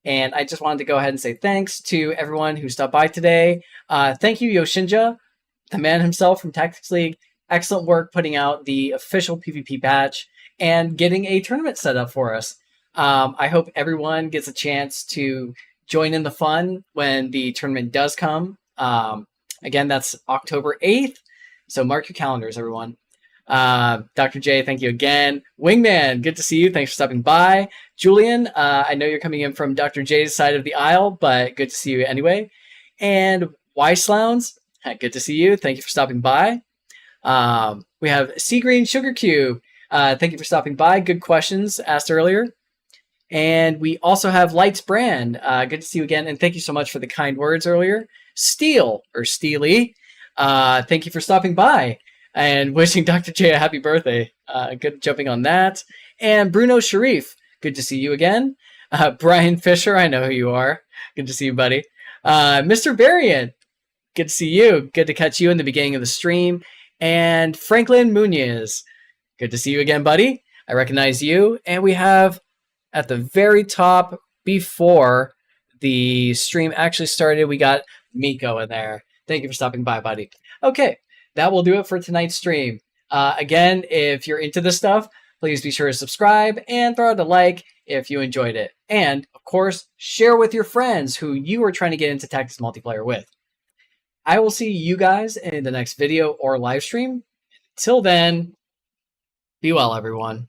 And I just wanted to go ahead and say thanks to everyone who stopped by today. Thank you, Yoshinja, the man himself from Tactics League. Excellent work putting out the official PvP patch and getting a tournament set up for us. I hope everyone gets a chance to join in the fun when the tournament does come. Again, that's October 8th. So mark your calendars, everyone. Dr. J, thank you again. Wingman, good to see you. Thanks for stopping by. Julian, I know you're coming in from Dr. J's side of the aisle, but good to see you anyway. And Weisslounds, good to see you. Thank you for stopping by. We have Sea Green Sugar Cube. Thank you for stopping by. Good questions asked earlier. And we also have Lights Brand. Good to see you again. And thank you so much for the kind words earlier. Steel, or Steely, thank you for stopping by and wishing Dr. J a happy birthday. Good jumping on that. And Bruno Sharif, good to see you again. Brian Fisher, I know who you are. Good to see you, buddy. Mr. Variant, good to see you. Good to catch you in the beginning of the stream. And Franklin Munoz, good to see you again, buddy. I recognize you. And we have at the very top before the stream actually started, we got Miko in there. Thank you for stopping by, buddy. Okay, that will do it for tonight's stream. Again, if you're into this stuff, please be sure to subscribe and throw out a like if you enjoyed it. And, of course, share with your friends who you are trying to get into Tactics Multiplayer with. I will see you guys in the next video or live stream. Till then, be well, everyone.